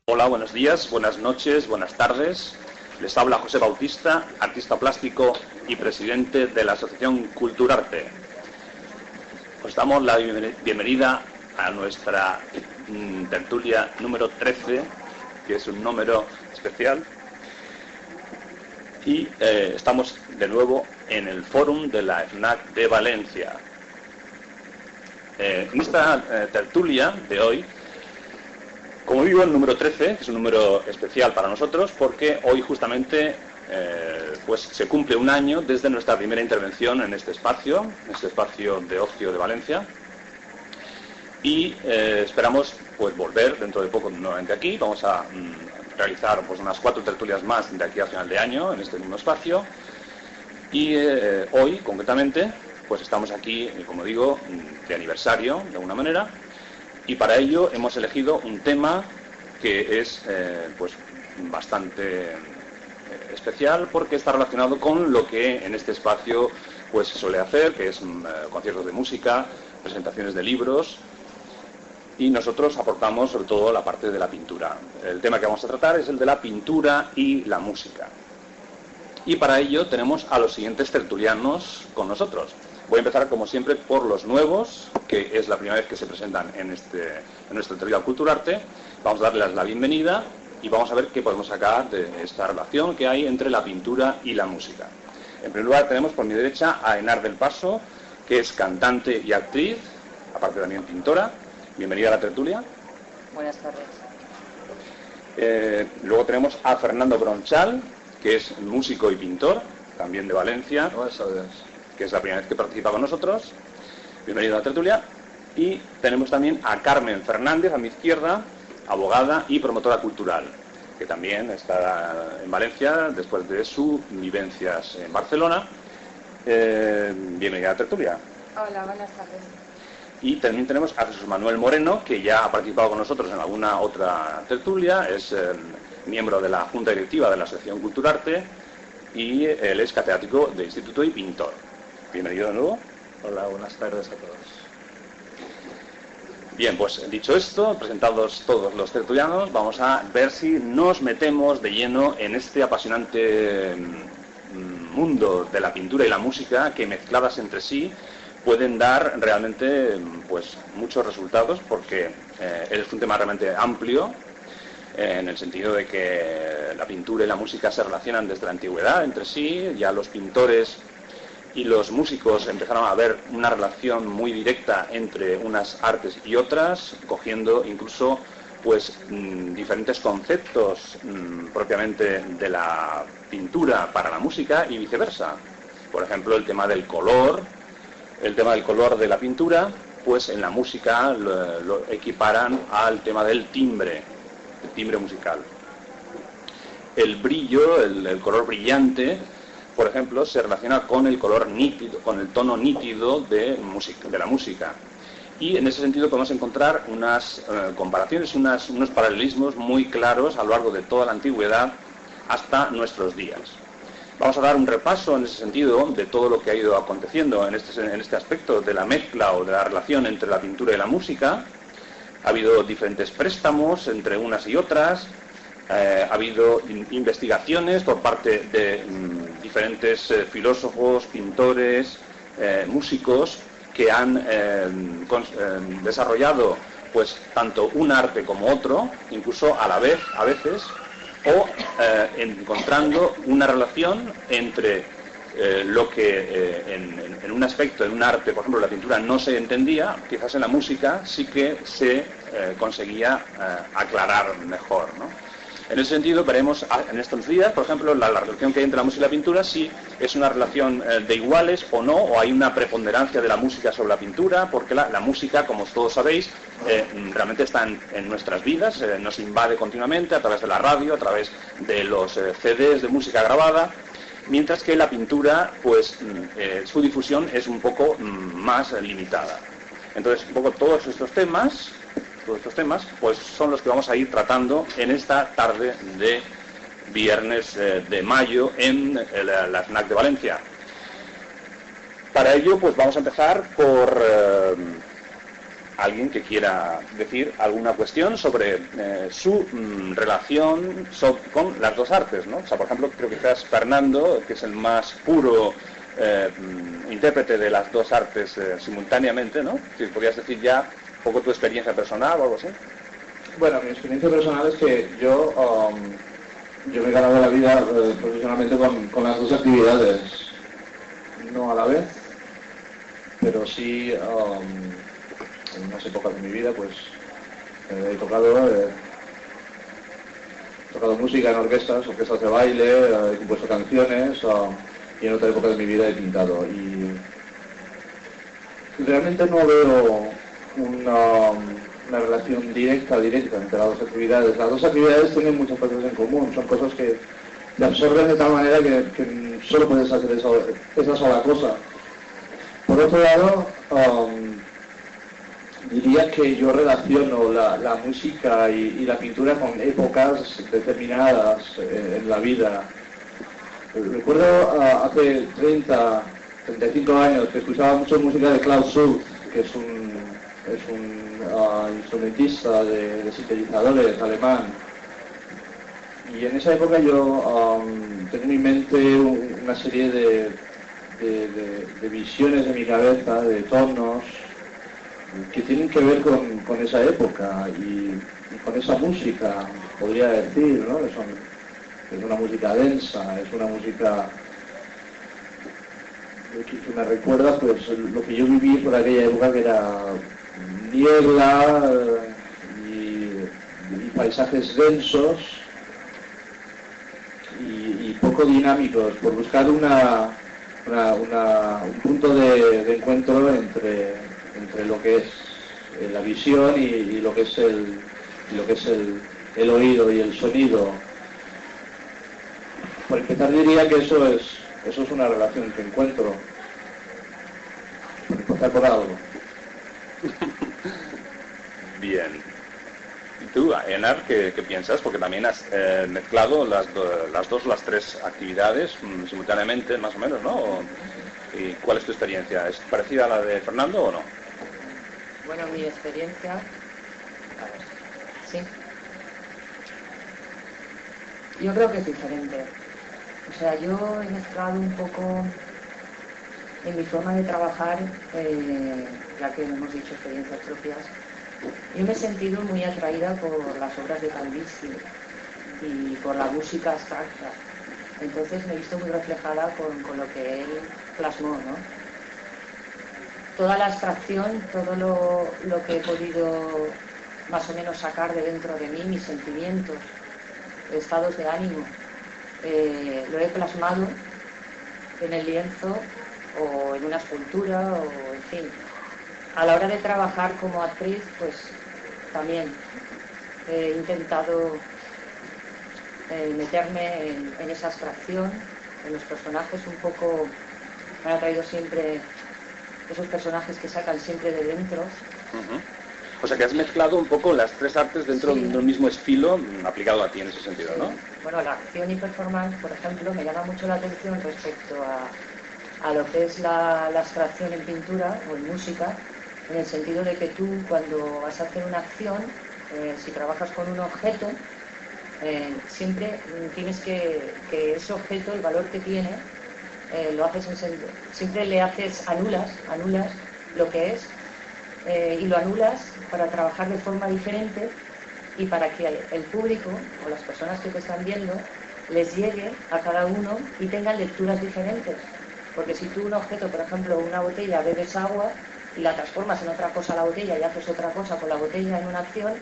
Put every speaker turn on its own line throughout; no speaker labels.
Hola, buenos días, buenas noches, buenas tardes. Les habla José Bautista, artista plástico y presidente de la Asociación Culturarte. Os damos la bienvenida a nuestra tertulia número 13, que es un número especial. Y estamos de nuevo en el fórum de la FNAC de Valencia. En esta tertulia de hoy, como digo, el número 13 es un número especial para nosotros porque hoy justamente pues se cumple un año desde nuestra primera intervención en este espacio de ocio de Valencia, y esperamos pues volver dentro de poco nuevamente aquí. Vamos a realizar pues unas 4 tertulias más de aquí a final de año en este mismo espacio, y hoy concretamente pues estamos aquí, como digo, de aniversario de alguna manera. Y para ello hemos elegido un tema que es pues bastante especial, porque está relacionado con lo que en este espacio pues se suele hacer, que es conciertos de música, presentaciones de libros, y nosotros aportamos sobre todo la parte de la pintura. El tema que vamos a tratar es el de la pintura y la música. Y para ello tenemos a los siguientes tertulianos con nosotros. Voy a empezar, como siempre, por los nuevos, que es la primera vez que se presentan en nuestra tertulia Culturarte. Vamos a darles la bienvenida y vamos a ver qué podemos sacar de esta relación que hay entre la pintura y la música. En primer lugar, tenemos por mi derecha a Enar del Paso, que es cantante y actriz, aparte también pintora. Bienvenida a la tertulia.
Buenas tardes.
Luego tenemos a Fernando Bronchal, que es músico y pintor, también de Valencia.
Buenas tardes.
Que es la primera vez que participa con nosotros. Bienvenido a la tertulia. Y tenemos también a Carmen Fernández, a mi izquierda, abogada y promotora cultural, que también está en Valencia después de sus vivencias en Barcelona. Bienvenida a la tertulia.
Hola, buenas tardes.
Y también tenemos a Jesús Manuel Moreno, que ya ha participado con nosotros en alguna otra tertulia, es miembro de la Junta Directiva de la Asociación Culturarte, y él es catedrático de instituto y pintor. Bienvenido de nuevo.
Hola, buenas tardes a todos.
Bien, pues dicho esto, presentados todos los tertulianos, vamos a ver si nos metemos de lleno en este apasionante mundo de la pintura y la música, que mezcladas entre sí pueden dar realmente pues muchos resultados, porque es un tema realmente amplio, en el sentido de que la pintura y la música se relacionan desde la antigüedad entre sí. Ya los pintores y los músicos empezaron a ver una relación muy directa entre unas artes y otras, cogiendo incluso pues diferentes conceptos propiamente de la pintura para la música y viceversa. Por ejemplo, el tema del color de la pintura, pues en la música lo equiparan al tema del timbre, el timbre musical. El brillo, el color brillante, por ejemplo, se relaciona con el color nítido, con el tono nítido de la música. Y en ese sentido podemos encontrar unas comparaciones, unos paralelismos muy claros a lo largo de toda la antigüedad hasta nuestros días. Vamos a dar un repaso en ese sentido de todo lo que ha ido aconteciendo en este aspecto de la mezcla o de la relación entre la pintura y la música. Ha habido diferentes préstamos entre unas y otras. Ha habido investigaciones por parte de diferentes filósofos, pintores, músicos, que han desarrollado pues tanto un arte como otro, incluso a la vez, a veces, o encontrando una relación entre lo que en un aspecto, en un arte, por ejemplo, la pintura no se entendía, quizás en la música sí que se conseguía aclarar mejor, ¿no? En ese sentido veremos en estos días, por ejemplo, la relación que hay entre la música y la pintura, si es una relación de iguales o no, o hay una preponderancia de la música sobre la pintura, porque la música, como todos sabéis, realmente está en nuestras vidas, nos invade continuamente a través de la radio, a través de los CDs de música grabada, mientras que la pintura, pues su difusión es un poco más limitada. Entonces, un poco todos estos temas pues son los que vamos a ir tratando en esta tarde de viernes de mayo en la FNAC de Valencia. Para ello, pues vamos a empezar por alguien que quiera decir alguna cuestión sobre su relación con las dos artes, ¿no? O sea, por ejemplo, creo que quizás Fernando, que es el más puro intérprete de las dos artes simultáneamente, ¿no? Si podrías decir ya un poco tu experiencia personal o algo así.
Bueno, mi experiencia personal es que yo me he ganado la vida profesionalmente con las dos actividades, no a la vez, pero sí en unas épocas de mi vida pues he tocado música en orquestas de baile, he compuesto canciones y en otra época de mi vida he pintado. Y realmente no veo una relación directa entre las dos actividades. Las dos actividades tienen muchas cosas en común, son cosas que te absorben de tal manera que solo puedes hacer esa sola cosa. Por otro lado, diría que yo relaciono la música y la pintura con épocas determinadas en la vida. Recuerdo hace 35 años que escuchaba mucho música de Klaus Schulze, que es un instrumentista de sintetizadores alemán. Y en esa época yo tengo en mi mente una serie de visiones de mi cabeza, de tonos, que tienen que ver con esa época y con esa música, podría decir, ¿no? Es una música densa, es una música que me recuerda pues lo que yo viví por aquella época, que era niebla y paisajes densos y poco dinámicos, por buscar un punto de encuentro entre lo que es la visión y lo que es el oído y el sonido. Por empezar diría que eso es una relación que encuentro, por empezar por algo.
Bien. ¿Y tú, Enar, qué piensas? Porque también has mezclado las tres actividades simultáneamente, más o menos, ¿no? ¿Y cuál es tu experiencia? ¿Es parecida a la de Fernando o no?
Bueno, mi experiencia... A ver, sí. Yo creo que es diferente. O sea, yo he mezclado un poco en mi forma de trabajar, ya que hemos dicho experiencias propias. Yo me he sentido muy atraída por las obras de Kandinsky y por la música abstracta. Entonces me he visto muy reflejada con lo que él plasmó, ¿no? Toda la abstracción, todo lo que he podido más o menos sacar de dentro de mí, mis sentimientos, estados de ánimo, lo he plasmado en el lienzo o en una escultura o en fin. A la hora de trabajar como actriz, pues también he intentado meterme en esa abstracción, en los personajes un poco. Me han atraído siempre esos personajes que sacan siempre de dentro.
Uh-huh. O sea que has mezclado un poco las tres artes dentro de un mismo estilo aplicado a ti en ese sentido, ¿no?
Bueno, la acción y performance, por ejemplo, me llama mucho la atención respecto a lo que es la abstracción en pintura o en música, en el sentido de que tú, cuando vas a hacer una acción, si trabajas con un objeto, siempre tienes que ese objeto, el valor que tiene, lo haces siempre le anulas lo que es, y lo anulas para trabajar de forma diferente y para que el público o las personas que te están viendo les llegue a cada uno y tengan lecturas diferentes. Porque si tú un objeto, por ejemplo una botella, bebes agua y la transformas en otra cosa la botella y haces otra cosa con la botella en una acción,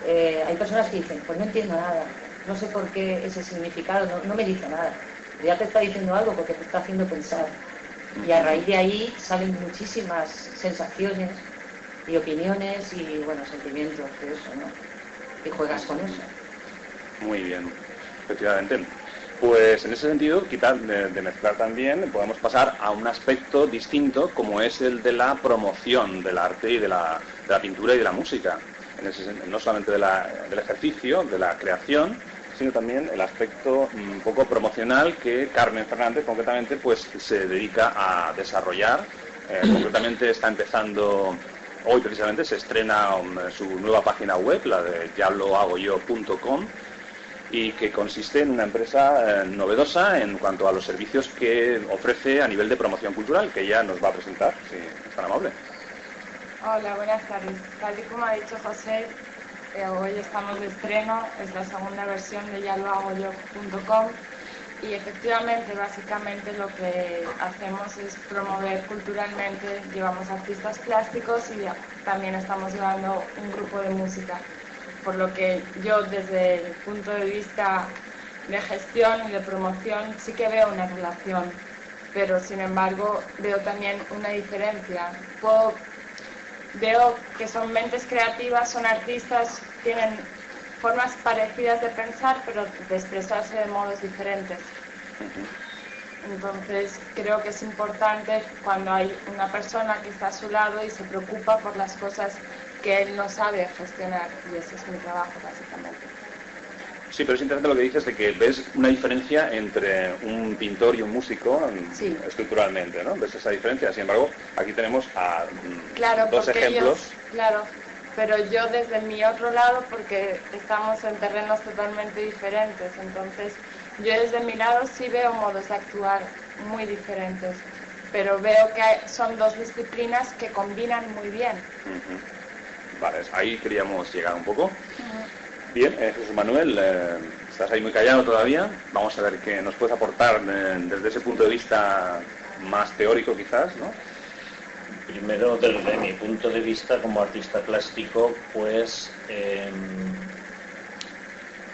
hay personas que dicen, pues no entiendo nada, no sé por qué ese significado, no me dice nada. Ya te está diciendo algo porque te está haciendo pensar. Y a raíz de ahí salen muchísimas sensaciones y opiniones y, bueno, sentimientos de eso, ¿no? Y juegas con eso.
Muy bien, efectivamente. Pues en ese sentido, quitar de mezclar también, podemos pasar a un aspecto distinto, como es el de la promoción del arte y de la pintura y de la música. No solamente del ejercicio, de la creación, sino también el aspecto un poco promocional que Carmen Fernández concretamente pues se dedica a desarrollar. Concretamente está empezando hoy precisamente se estrena su nueva página web, la de yalohagoyo.com, y que consiste en una empresa novedosa en cuanto a los servicios que ofrece a nivel de promoción cultural, que ella nos va a presentar, si es tan amable.
Hola, buenas tardes. Tal y como ha dicho José, hoy estamos de estreno, es la segunda versión de yalohagoyo.com y efectivamente, básicamente lo que hacemos es promover culturalmente, llevamos artistas plásticos y también estamos llevando un grupo de música, por lo que yo desde el punto de vista de gestión y de promoción sí que veo una relación, pero sin embargo veo también una diferencia. Veo que son mentes creativas, son artistas, tienen formas parecidas de pensar, pero de expresarse de modos diferentes. Entonces creo que es importante cuando hay una persona que está a su lado y se preocupa por las cosas que él no sabe gestionar, y ese es mi trabajo básicamente.
Sí, pero es interesante lo que dices de que ves una diferencia entre un pintor y un músico
sí,
estructuralmente, ¿no? Ves esa diferencia. Sin embargo, aquí tenemos a
claro,
dos ejemplos.
Claro, pero yo desde mi otro lado, porque estamos en terrenos totalmente diferentes, entonces yo desde mi lado sí veo modos de actuar muy diferentes, pero veo que son dos disciplinas que combinan muy bien.
Vale, ahí queríamos llegar un poco. Bien, Jesús Manuel, estás ahí muy callado todavía. Vamos a ver qué nos puedes aportar desde ese punto de vista más teórico quizás, ¿no?
Primero, desde mi punto de vista como artista plástico, pues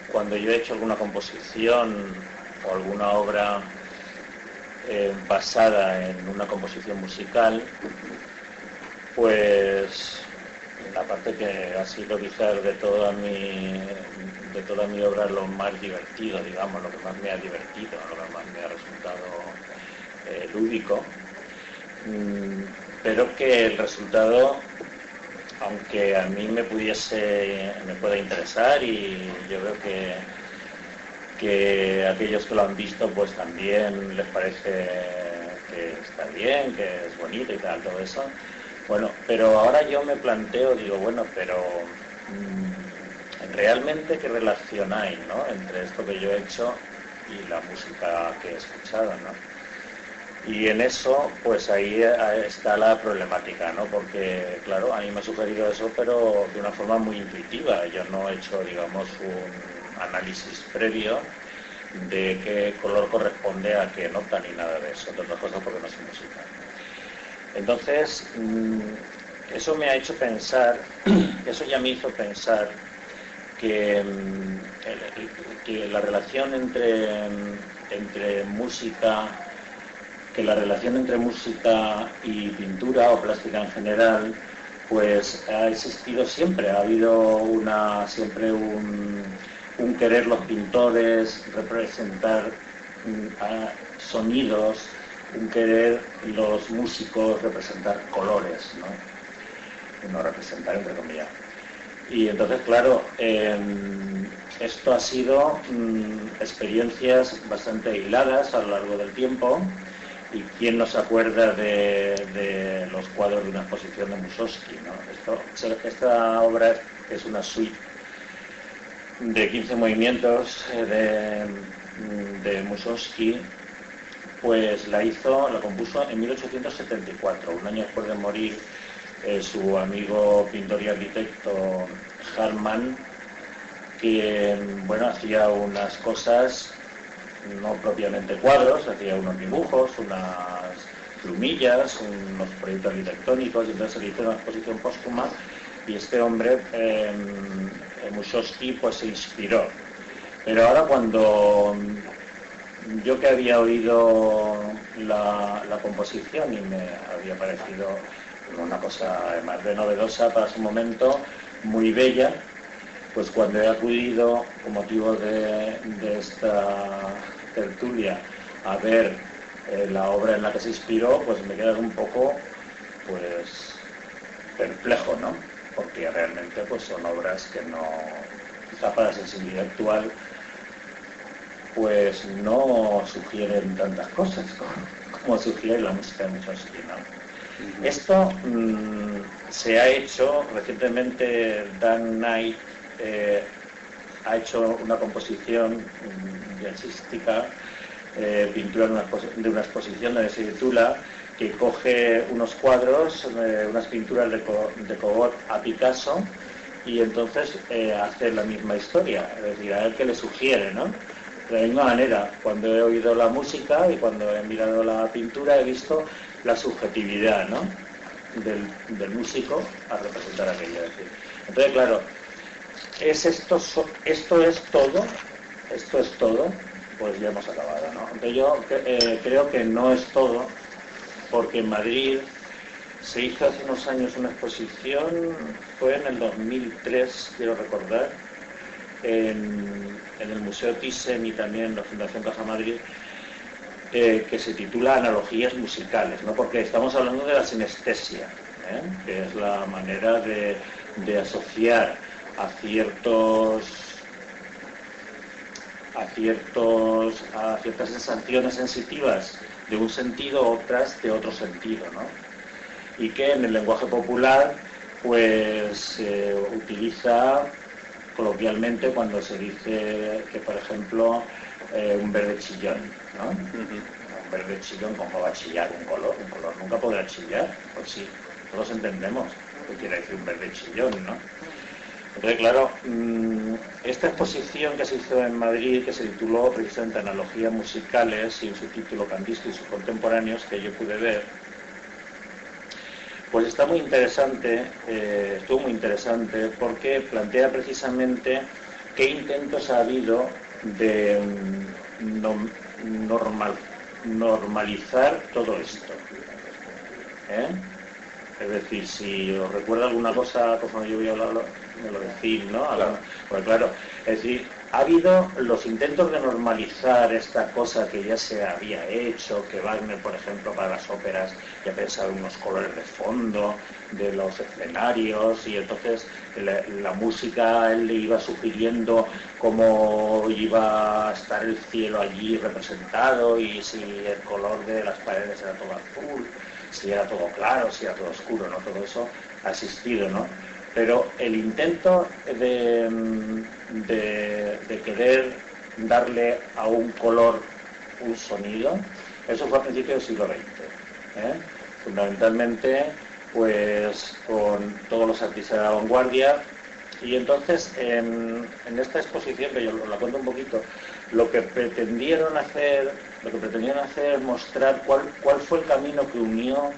cuando yo he hecho alguna composición o alguna obra basada en una composición musical, pues la parte que ha sido quizás de toda mi obra lo más divertido, digamos, lo que más me ha divertido, lo que más me ha resultado lúdico, pero que el resultado, aunque a mí me pueda interesar, y yo veo que aquellos que lo han visto pues también les parece que está bien, que es bonito y tal, todo eso. Bueno, pero ahora yo me planteo, digo, bueno, pero realmente qué relación hay, ¿no?, entre esto que yo he hecho y la música que he escuchado, ¿no? Y en eso, pues ahí está la problemática, ¿no? Porque, claro, a mí me ha sugerido eso, pero de una forma muy intuitiva. Yo no he hecho, digamos, un análisis previo de qué color corresponde a qué nota ni nada de eso, de otras cosas porque no soy música. Entonces, eso me ha hecho pensar, eso ya me hizo pensar que la relación entre música, que la relación entre música y pintura o plástica en general, pues ha existido siempre. Ha habido siempre un querer los pintores representar sonidos, un querer los músicos representar colores, ¿no? Representar entre comillas. Y entonces, claro, esto ha sido experiencias bastante hiladas a lo largo del tiempo. ¿Y quién no se acuerda de los cuadros de una exposición de Mussorgsky, ¿no? Esta obra es una suite de 15 movimientos de Mussorgsky, pues la compuso en 1874, un año después de morir su amigo pintor y arquitecto Hartmann, que bueno, hacía unas cosas, no propiamente cuadros, hacía unos dibujos, unas plumillas, unos proyectos arquitectónicos, y entonces se le hizo una exposición póstuma, y este hombre, Mussorgsky, pues se inspiró. Pero ahora, cuando yo que había oído la composición y me había parecido una cosa además de novedosa para su momento, muy bella, pues cuando he acudido con motivo de esta tertulia a ver la obra en la que se inspiró, pues me he quedado un poco pues perplejo, ¿no? Porque realmente pues son obras que no, quizá para la sensibilidad actual, pues no sugieren tantas cosas como sugiere la música de Mussorgsky, ¿no? Esto se ha hecho recientemente. Dan Knight ha hecho una composición jazzística, pintura de una exposición donde se titula, que coge unos cuadros, unas pinturas de Corot a Picasso, y entonces hace la misma historia, es decir, a él que le sugiere, ¿no? De la misma manera, cuando he oído la música y cuando he mirado la pintura, he visto la subjetividad, ¿no?, del músico a representar aquello. Es decir, entonces, claro, esto es todo, pues ya hemos acabado, ¿no? Entonces yo creo que no es todo, porque en Madrid se hizo hace unos años una exposición, fue en el 2003, quiero recordar, en el Museo Thyssen y también en la Fundación Caja Madrid, que se titula Analogías musicales, ¿no? Porque estamos hablando de la sinestesia, que es la manera de asociar a ciertas sensaciones sensitivas de un sentido, otras de otro sentido, ¿no? Y que en el lenguaje popular pues se utiliza coloquialmente cuando se dice que, por ejemplo, un verde chillón, ¿no? Un verde chillón, ¿cómo va a chillar un color? Un color nunca podrá chillar. Pues sí, todos entendemos lo que quiere decir un verde chillón, ¿no? Entonces, claro, esta exposición que se hizo en Madrid, que se tituló precisamente Analogías musicales, y en su título Kandinsky y sus contemporáneos, que yo pude ver, pues está muy interesante, estuvo muy interesante, porque plantea precisamente qué intentos ha habido de normalizar todo esto. Es decir, si os recuerda alguna cosa, pues cuando yo voy a hablar, me lo decís, ¿no?
Claro.
Pues claro, es decir, ha habido los intentos de normalizar esta cosa que ya se había hecho, que Wagner, por ejemplo, para las óperas ya pensaba en unos colores de fondo de los escenarios, y entonces la música él le iba sugiriendo cómo iba a estar el cielo allí representado, y si el color de las paredes era todo azul, si era todo claro, si era todo oscuro, ¿no? Todo eso ha existido, ¿no? Pero el intento de querer darle a un color un sonido, eso fue a principios del siglo XX, fundamentalmente pues con todos los artistas de la vanguardia. Y entonces en esta exposición, que yo la cuento un poquito, lo que pretendieron hacer es mostrar cuál fue el camino que unió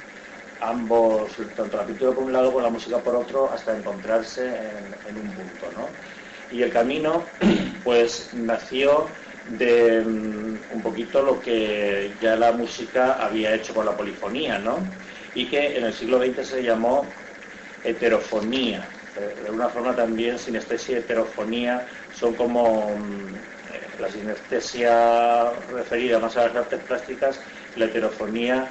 ambos, tanto la pintura por un lado como la música por otro, hasta encontrarse en un punto, ¿no? Y el camino pues nació de un poquito lo que ya la música había hecho con la polifonía, ¿no? Y que en el siglo XX se llamó heterofonía. De alguna forma también sinestesia y heterofonía son como la sinestesia referida más a las artes plásticas, la heterofonía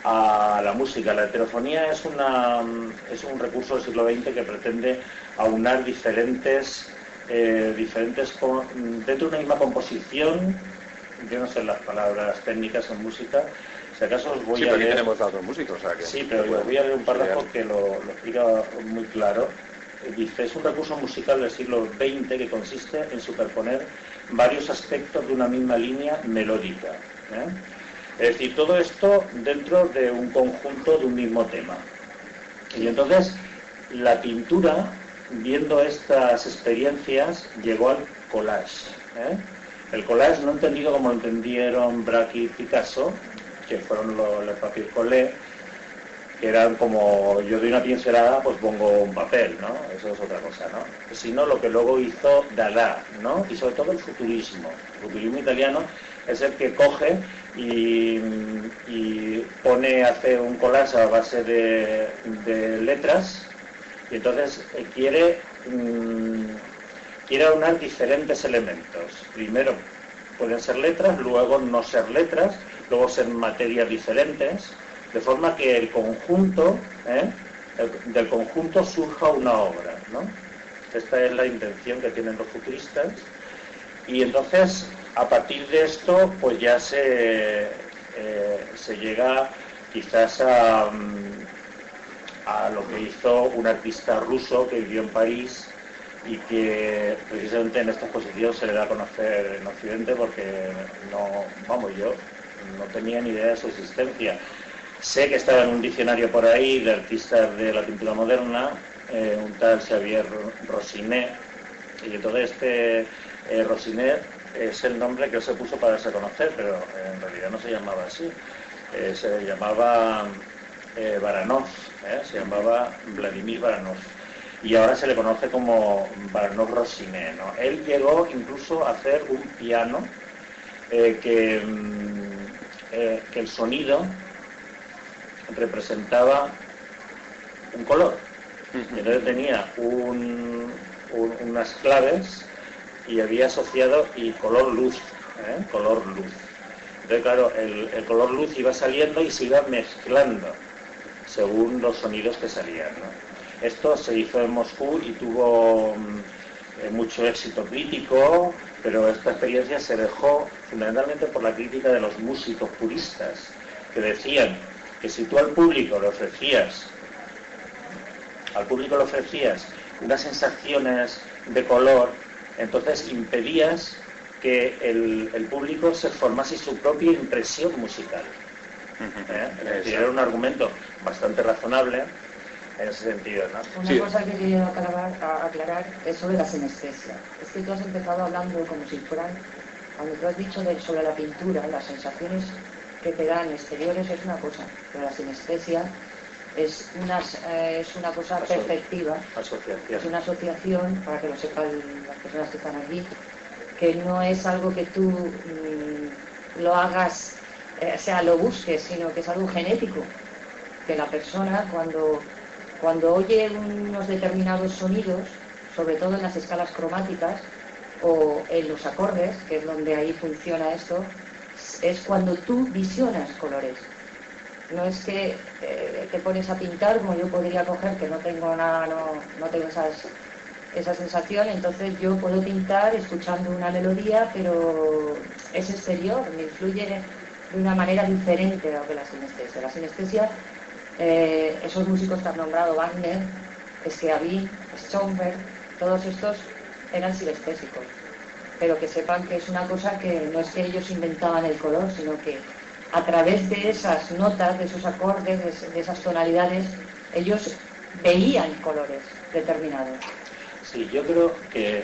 a la música. La heterofonía es un recurso del siglo XX que pretende aunar diferentes dentro de una misma composición. Yo no sé las palabras técnicas en música, si acaso os voy a leer.
Tenemos datos músicos, o sea que...
Sí, pero os voy a leer un párrafo que lo explica muy claro. Dice: es un recurso musical del siglo XX que consiste en superponer varios aspectos de una misma línea melódica. Es decir, todo esto dentro de un conjunto de un mismo tema. Y entonces la pintura, viendo estas experiencias, llegó al collage. El collage no entendido como lo entendieron Braque y Picasso, que fueron los papier collé, que eran como yo doy una pincelada, pues pongo un papel, ¿no? Eso es otra cosa, ¿no? Sino lo que luego hizo Dada, ¿no? Y sobre todo el futurismo. El futurismo italiano es el que coge y hace un collage a base de letras, y entonces quiere aunar diferentes elementos. Primero pueden ser letras, luego no ser letras, luego ser materias diferentes, de forma que el conjunto, del conjunto surja una obra, ¿no? Esta es la intención que tienen los futuristas. Y entonces, a partir de esto, pues ya se llega quizás a a lo que hizo un artista ruso que vivió en París y que precisamente en esta exposición se le da a conocer en Occidente porque yo no tenía ni idea de su existencia. Sé que estaba en un diccionario por ahí de artistas de la pintura moderna, un tal Xavier Rossinet, y entonces Rossinet es el nombre que se puso para darse a conocer, pero en realidad no se llamaba así, se llamaba Baranov, se llamaba Vladimir Baranov, y ahora se le conoce como Baranov Rossinet, ¿no? Él llegó incluso a hacer un piano que el sonido representaba un color. Entonces tenía unas claves y había asociado y color luz. Entonces, claro, el color luz iba saliendo y se iba mezclando según los sonidos que salían, ¿no? Esto se hizo en Moscú y tuvo mucho éxito crítico, pero esta experiencia se dejó fundamentalmente por la crítica de los músicos puristas, que decían que si tú al público le ofrecías unas sensaciones de color, entonces impedías que el público se formase su propia impresión musical. Es decir, era un argumento bastante razonable en ese sentido, ¿no?
Una cosa que quería aclarar es sobre la sinestesia. Es que tú has empezado hablando como si fueran, cuando tú has dicho sobre la pintura, las sensaciones que te dan exteriores es una cosa, pero la sinestesia es una cosa perceptiva, es una asociación, para que lo sepan las personas que están aquí, que no es algo que tú lo hagas, lo busques, sino que es algo genético, que la persona cuando oye unos determinados sonidos, sobre todo en las escalas cromáticas o en los acordes, que es donde ahí funciona esto, es cuando tú visionas colores. No es que te pones a pintar, como yo podría coger, que no tengo nada, no tengo esa sensación, entonces yo puedo pintar escuchando una melodía, pero es exterior, me influye de una manera diferente a lo que la sinestesia. La sinestesia, esos músicos que has nombrado, Wagner, Schiavone, Schoenberg, todos estos eran sinestésicos, pero que sepan que es una cosa que no es que ellos inventaban el color, sino que a través de esas notas, de esos acordes, de esas tonalidades, ellos veían colores determinados.
Sí, yo creo que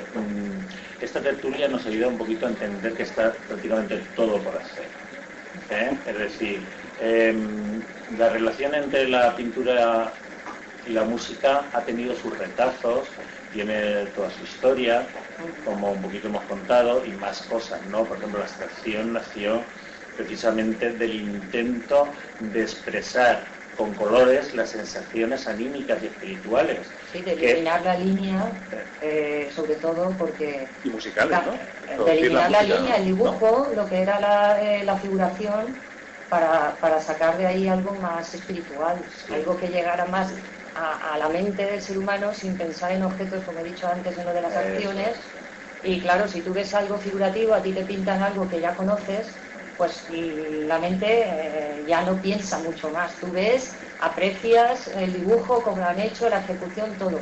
esta tertulia nos ayuda un poquito a entender que está prácticamente todo por hacer. Es decir, la relación entre la pintura y la música ha tenido sus retazos, tiene toda su historia, como un poquito hemos contado, y más cosas, ¿no? Por ejemplo, la abstracción nació precisamente del intento de expresar con colores las sensaciones anímicas y espirituales.
Sí, de eliminar la línea, sobre todo porque...
Y musicales, ¿no?
De eliminar la línea, el dibujo, ¿no? Lo que era la figuración, para sacar de ahí algo más espiritual, sí. Algo que llegara más a la mente del ser humano sin pensar en objetos, como he dicho antes, en lo de las acciones. Y claro, si tú ves algo figurativo, a ti te pintan algo que ya conoces, pues la mente ya no piensa mucho más. Tú ves, aprecias el dibujo, como lo han hecho, la ejecución, todo.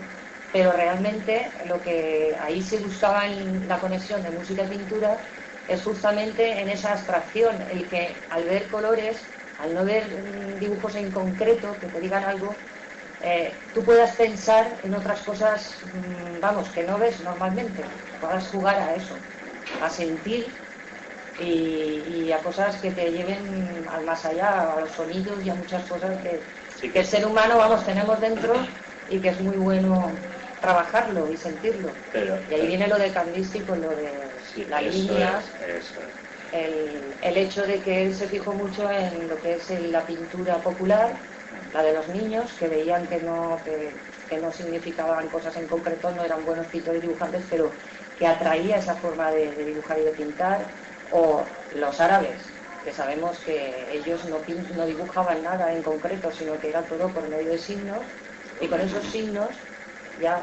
Pero realmente lo que ahí se buscaba en la conexión de música y pintura es justamente en esa abstracción, el que al ver colores, al no ver dibujos en concreto que te digan algo, tú puedas pensar en otras cosas, que no ves normalmente, puedas jugar a eso, a sentir y a cosas que te lleven al más allá, a los sonidos y a muchas cosas que el ser humano, tenemos dentro y que es muy bueno trabajarlo y sentirlo. Y ahí viene lo de Kandinsky con lo de las líneas, el hecho de que él se fijó mucho en lo que es la pintura popular, la de los niños, que veían que no significaban cosas en concreto, no eran buenos pintores y dibujantes, pero que atraía esa forma de dibujar y de pintar, o los árabes, que sabemos que ellos no dibujaban nada en concreto, sino que era todo por medio de signos, y con esos signos ya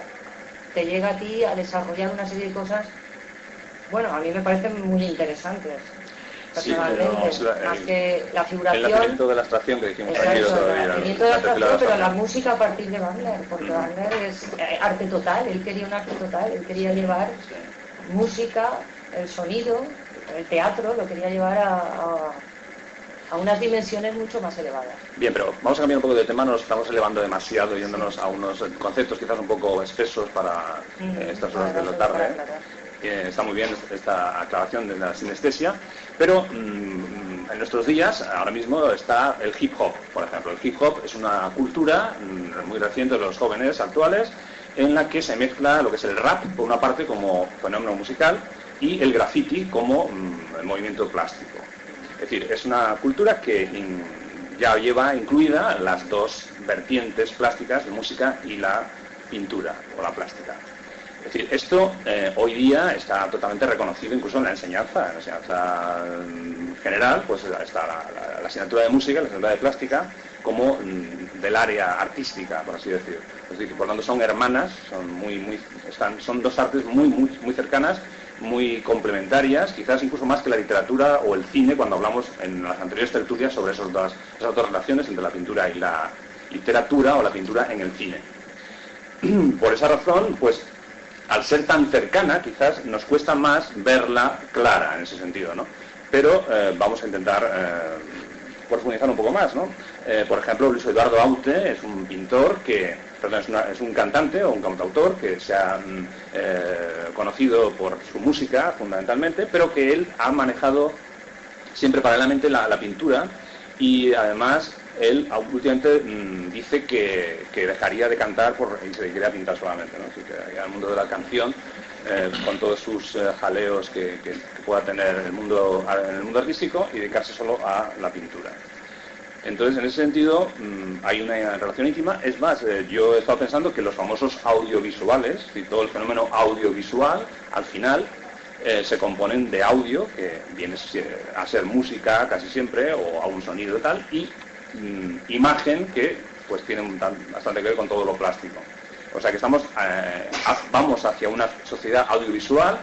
te llega a ti a desarrollar una serie de cosas, a mí me parecen muy interesantes. personalmente,
Sí,
más que la
el
figuración.
nacimiento de la abstracción que dijimos aquí
Exacto,
otro
el
día,
nacimiento de la abstracción, pero la
abstracción.
música a partir de Wagner, porque Wagner es arte total, él quería un arte total, él quería llevar música, el sonido, el teatro, lo quería llevar a unas dimensiones mucho más elevadas.
Bien, pero vamos a cambiar un poco de tema, nos estamos elevando demasiado, yéndonos a unos conceptos quizás un poco espesos para estas horas de la tarde. Está muy bien esta aclaración de la sinestesia, pero en nuestros días, ahora mismo, está el hip hop, por ejemplo. El hip hop es una cultura muy reciente de los jóvenes actuales, en la que se mezcla lo que es el rap, por una parte, como fenómeno musical, y el graffiti como movimiento plástico. Es decir, es una cultura que ya lleva incluida las dos vertientes plásticas, la música y la pintura o la plástica. Es decir, esto hoy día está totalmente reconocido incluso en la enseñanza general, pues está la asignatura de música, la asignatura de plástica, como del área artística, por así decirlo. Es decir, por lo tanto son hermanas, son dos artes muy cercanas, muy complementarias, quizás incluso más que la literatura o el cine, cuando hablamos en las anteriores tertulias sobre esas dos relaciones entre la pintura y la literatura o la pintura en el cine. Por esa razón, pues al ser tan cercana, quizás nos cuesta más verla clara en ese sentido, ¿no? Pero vamos a intentar profundizar un poco más, ¿no? Por ejemplo, Luis Eduardo Aute es un pintor es un cantante o un cantautor que se ha conocido por su música, fundamentalmente, pero que él ha manejado siempre paralelamente la pintura y además él últimamente dice que dejaría de cantar y se dedicaría a pintar solamente, ¿no? Así que al mundo de la canción, con todos sus jaleos que pueda tener en el mundo artístico y dedicarse solo a la pintura. Entonces, en ese sentido, hay una relación íntima. Es más, yo he estado pensando que los famosos audiovisuales, y todo el fenómeno audiovisual, al final, se componen de audio, que viene a ser música casi siempre, o a un sonido y tal, y imagen que pues tiene bastante que ver con todo lo plástico. O sea que vamos hacia una sociedad audiovisual,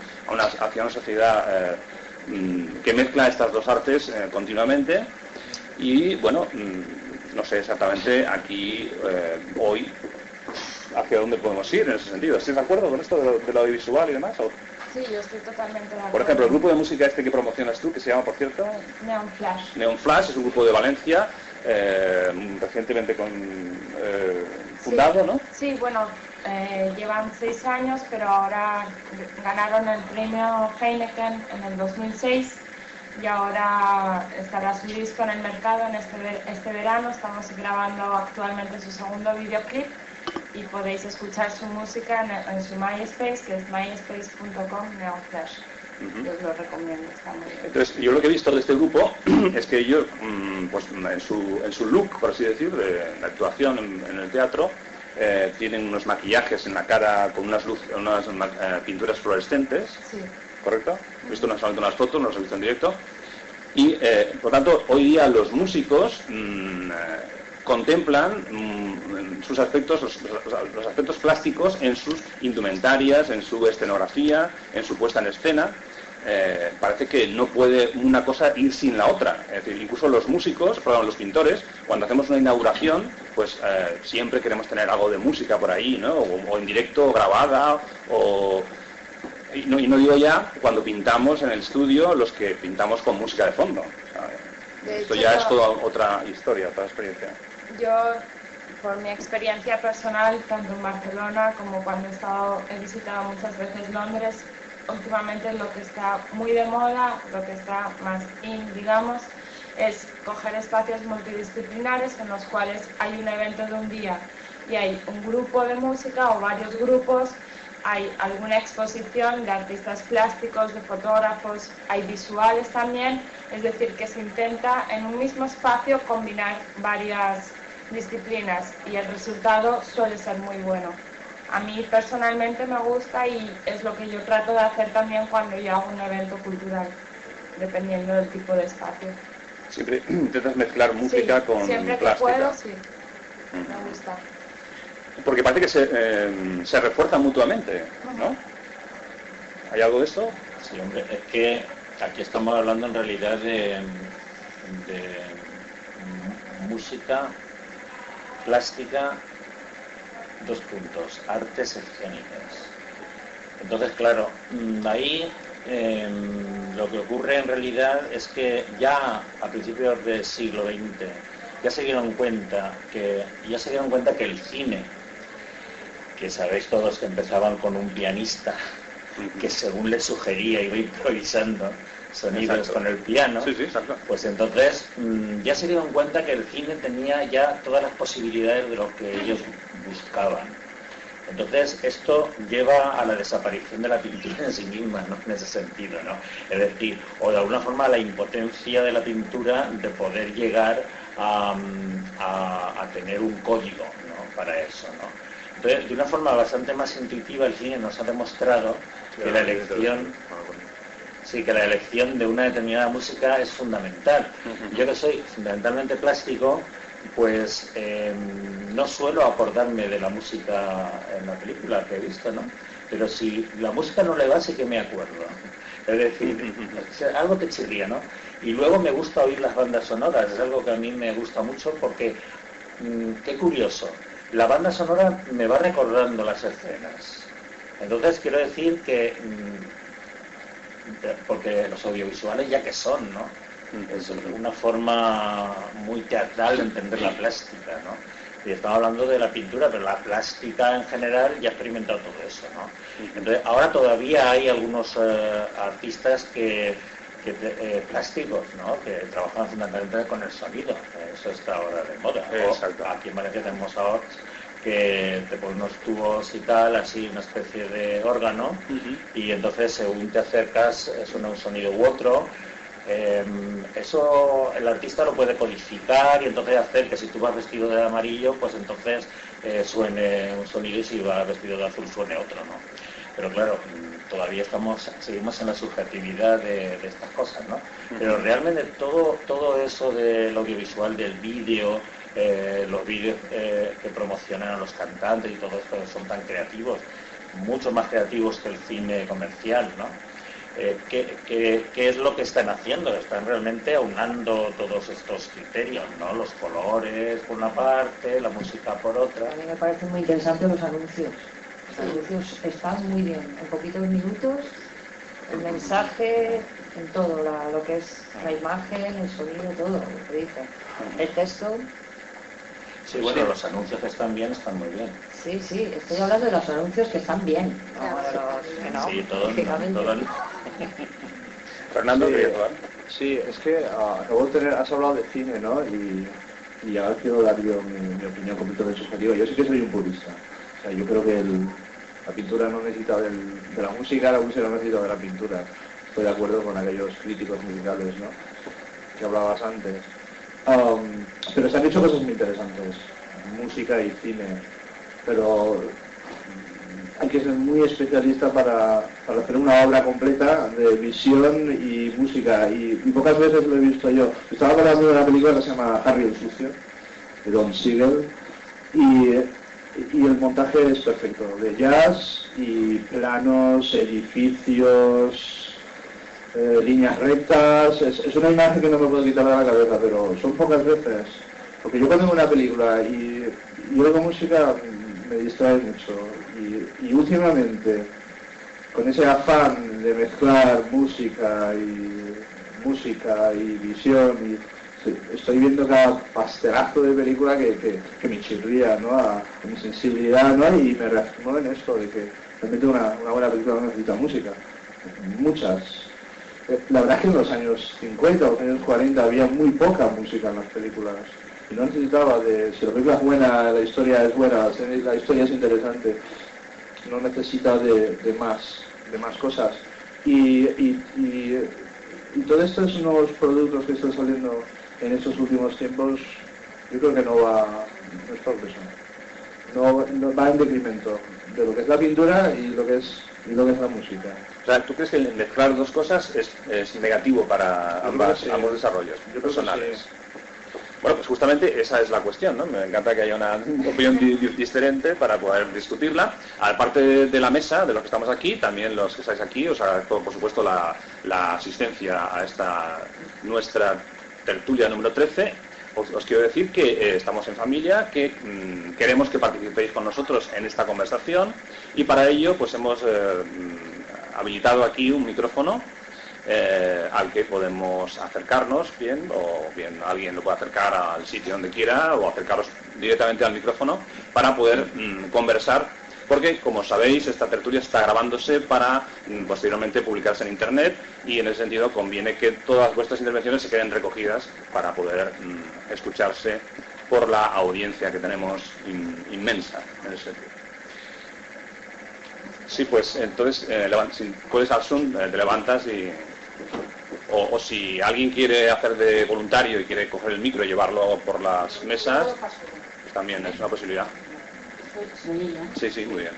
hacia una sociedad que mezcla estas dos artes continuamente y bueno, no sé exactamente aquí hoy hacia dónde podemos ir en ese sentido. ¿Estás de acuerdo con esto de lo audiovisual y demás? ¿O?
Sí, yo estoy totalmente de acuerdo.
Por ejemplo, el grupo de música que promocionas tú, que se llama, por cierto...
Neon Flash.
Neon Flash es un grupo de Valencia, recientemente fundado,
sí,
¿no?
Sí, bueno, llevan 6 años, pero ahora ganaron el premio Heineken en el 2006 y ahora estará su disco en el mercado en este verano. Estamos grabando actualmente su segundo videoclip y podéis escuchar su música en su MySpace, que es myspace.com/neonflash. Yo os lo recomiendo, está muy bien.
Entonces, yo lo que he visto de este grupo es que ellos, pues en su look, por así decir, de actuación en el teatro, tienen unos maquillajes en la cara con unas pinturas fluorescentes, sí. ¿Correcto? He visto solamente unas fotos, no los he visto en directo. Y, por tanto, hoy día los músicos contemplan sus aspectos, los aspectos plásticos en sus indumentarias, en su escenografía, en su puesta en escena. Parece que no puede una cosa ir sin la otra. Es decir, incluso los músicos, los pintores, cuando hacemos una inauguración, pues siempre queremos tener algo de música por ahí, ¿no? O en directo, grabada, y no digo ya cuando pintamos en el estudio, los que pintamos con música de fondo. Esto ya es toda otra historia, otra experiencia.
Yo, por mi experiencia personal, tanto en Barcelona como cuando he visitado muchas veces Londres, últimamente lo que está muy de moda, lo que está más digamos, es coger espacios multidisciplinares en los cuales hay un evento de un día y hay un grupo de música o varios grupos, hay alguna exposición de artistas plásticos, de fotógrafos, hay visuales también, es decir, que se intenta en un mismo espacio combinar varias disciplinas y el resultado suele ser muy bueno. A mí personalmente me gusta y es lo que yo trato de hacer también cuando yo hago un evento cultural, dependiendo del tipo de espacio.
Siempre intentas mezclar música con
siempre
plástica.
Que puedo, sí, me gusta.
Porque parece que se refuerzan mutuamente, ¿no? ¿Hay algo de esto?
Sí, hombre, es que aquí estamos hablando en realidad de música, plástica, dos puntos, artes escénicas. Entonces, claro, ahí lo que ocurre en realidad es que ya a principios del siglo XX ya se dieron cuenta que el cine, que sabéis todos que empezaban con un pianista que según le sugería iba improvisando sonidos. Exacto. Con el piano,
sí, exacto.
Pues entonces ya se dieron cuenta que el cine tenía ya todas las posibilidades de lo que ellos buscaban. Entonces esto lleva a la desaparición de la pintura en sí misma, ¿no? En ese sentido, ¿no? Es decir, o de alguna forma la impotencia de la pintura de poder llegar a tener un código, ¿no? Para eso, ¿no? Entonces, de una forma bastante más intuitiva, el cine nos ha demostrado que la elección de una determinada música es fundamental. Yo que soy fundamentalmente plástico, pues no suelo acordarme de la música en la película que he visto, ¿no? Pero si la música no le va, sí que me acuerdo. Es decir, algo te chirría, ¿no? Y luego me gusta oír las bandas sonoras, es algo que a mí me gusta mucho porque, qué curioso, la banda sonora me va recordando las escenas. Entonces quiero decir que, porque los audiovisuales ya que son, ¿no? Es una forma muy teatral de entender la plástica, ¿no? Y estamos hablando de la pintura, pero la plástica en general ya ha experimentado todo eso, ¿no? Entonces, ahora todavía hay algunos artistas plásticos, ¿no? Que trabajan fundamentalmente con el sonido. Eso está ahora de moda. Aquí en Valencia tenemos ahora que te ponen unos tubos y tal, así una especie de órgano, y entonces según te acercas suena un sonido u otro. Eso el artista lo puede codificar y entonces hacer que si tú vas vestido de amarillo, pues entonces suene un sonido y si vas vestido de azul suene otro, ¿no? Pero claro, todavía seguimos en la subjetividad de estas cosas, ¿no? Pero realmente todo eso del audiovisual, del vídeo, los vídeos que promocionan a los cantantes y todo esto son tan creativos, mucho más creativos que el cine comercial, ¿no? ¿Qué es lo que están haciendo? Están realmente aunando todos estos criterios, ¿no? Los colores por una parte, la música por otra.
A mí me parecen muy interesantes los anuncios. Los anuncios están muy bien, en poquitos minutos, el mensaje, en todo, lo que es la imagen, el sonido, todo lo que dice. El texto.
Sí, bueno, los anuncios que están bien, están muy bien.
Sí, estoy hablando de los anuncios que están bien, no de los que no.
Sí, todo.
Fernando,
sí, es que has hablado de cine, ¿no? Y ahora quiero dar yo mi opinión completamente subjetiva. Yo sí que soy un purista. O sea, yo creo que la pintura no necesita de la música no necesita de la pintura. Estoy de acuerdo con aquellos críticos musicales, ¿no? Que hablabas antes. Pero se han hecho cosas muy interesantes, música y cine, pero hay que ser muy especialista para hacer una obra completa de visión y música, y pocas veces lo he visto yo. Estaba hablando de una película que se llama Harry el Sucio, de Don Siegel, y el montaje es perfecto, de jazz y planos, edificios, líneas rectas, es una imagen que no me puedo quitar de la cabeza, pero son pocas veces, porque yo cuando veo una película y oigo música me distrae mucho, y últimamente con ese afán de mezclar música y visión, estoy viendo cada pastelazo de película que me chirría, ¿no? a mi sensibilidad, ¿no? Y me reafirmo en esto de que realmente una buena película no necesita música, muchas. La verdad es que en los años 50 o los años 40 había muy poca música en las películas y no necesitaba si la película es buena, la historia es buena, la historia es interesante, no necesita de más cosas. Y todos estos nuevos productos que están saliendo en estos últimos tiempos, yo creo que no es progreso, no va en decremento de lo que es la pintura y lo que es la música.
O sea, ¿tú crees que el mezclar dos cosas es negativo para ambos desarrollos personales? Bueno, pues justamente esa es la cuestión, ¿no? Me encanta que haya una opinión diferente para poder discutirla. Aparte de la mesa, de los que estamos aquí, también los que estáis aquí, os agradezco, por supuesto, la asistencia a esta nuestra tertulia número 13. Os quiero decir que estamos en familia, que queremos que participéis con nosotros en esta conversación y para ello pues hemos habilitado aquí un micrófono al que podemos acercarnos bien, o bien alguien lo puede acercar al sitio donde quiera o acercaros directamente al micrófono para poder conversar, porque como sabéis esta tertulia está grabándose para posteriormente publicarse en internet y en ese sentido conviene que todas vuestras intervenciones se queden recogidas para poder escucharse por la audiencia que tenemos inmensa en ese sentido. Sí, pues entonces si puedes, Alsun, te levantas y... O si alguien quiere hacer de voluntario y quiere coger el micro y llevarlo por las mesas, pues también es una posibilidad.
Soy ella.
Sí, sí, muy bien.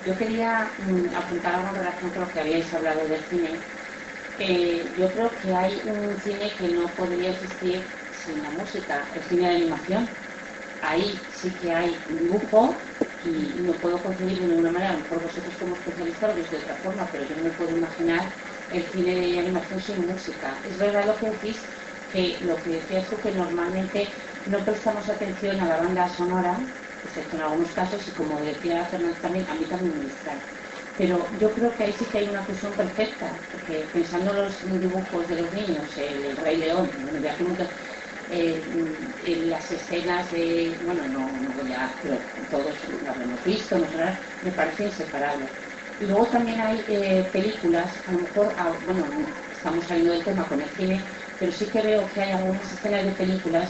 Yo quería apuntar algo en relación con lo que habíais hablado del cine. Yo creo que hay un cine que no podría existir sin la música, el cine de animación. Ahí sí que hay dibujo y no puedo concebir de ninguna manera, a lo mejor vosotros como especialistas lo veis de otra forma, pero yo no me puedo imaginar el cine de animación sin música. Es verdad lo que decís, que lo que decías tú, que normalmente no prestamos atención a la banda sonora, excepto en algunos casos, y como decía Fernández también, a mí también me distrae. Pero yo creo que ahí sí que hay una fusión perfecta, porque pensando en los dibujos de los niños, el Rey León, en las escenas de, bueno, no ya, pero todos lo habremos visto, me parece inseparable. Y luego también hay películas, a lo mejor, bueno, estamos saliendo del tema con el cine, pero sí que veo que hay algunas escenas de películas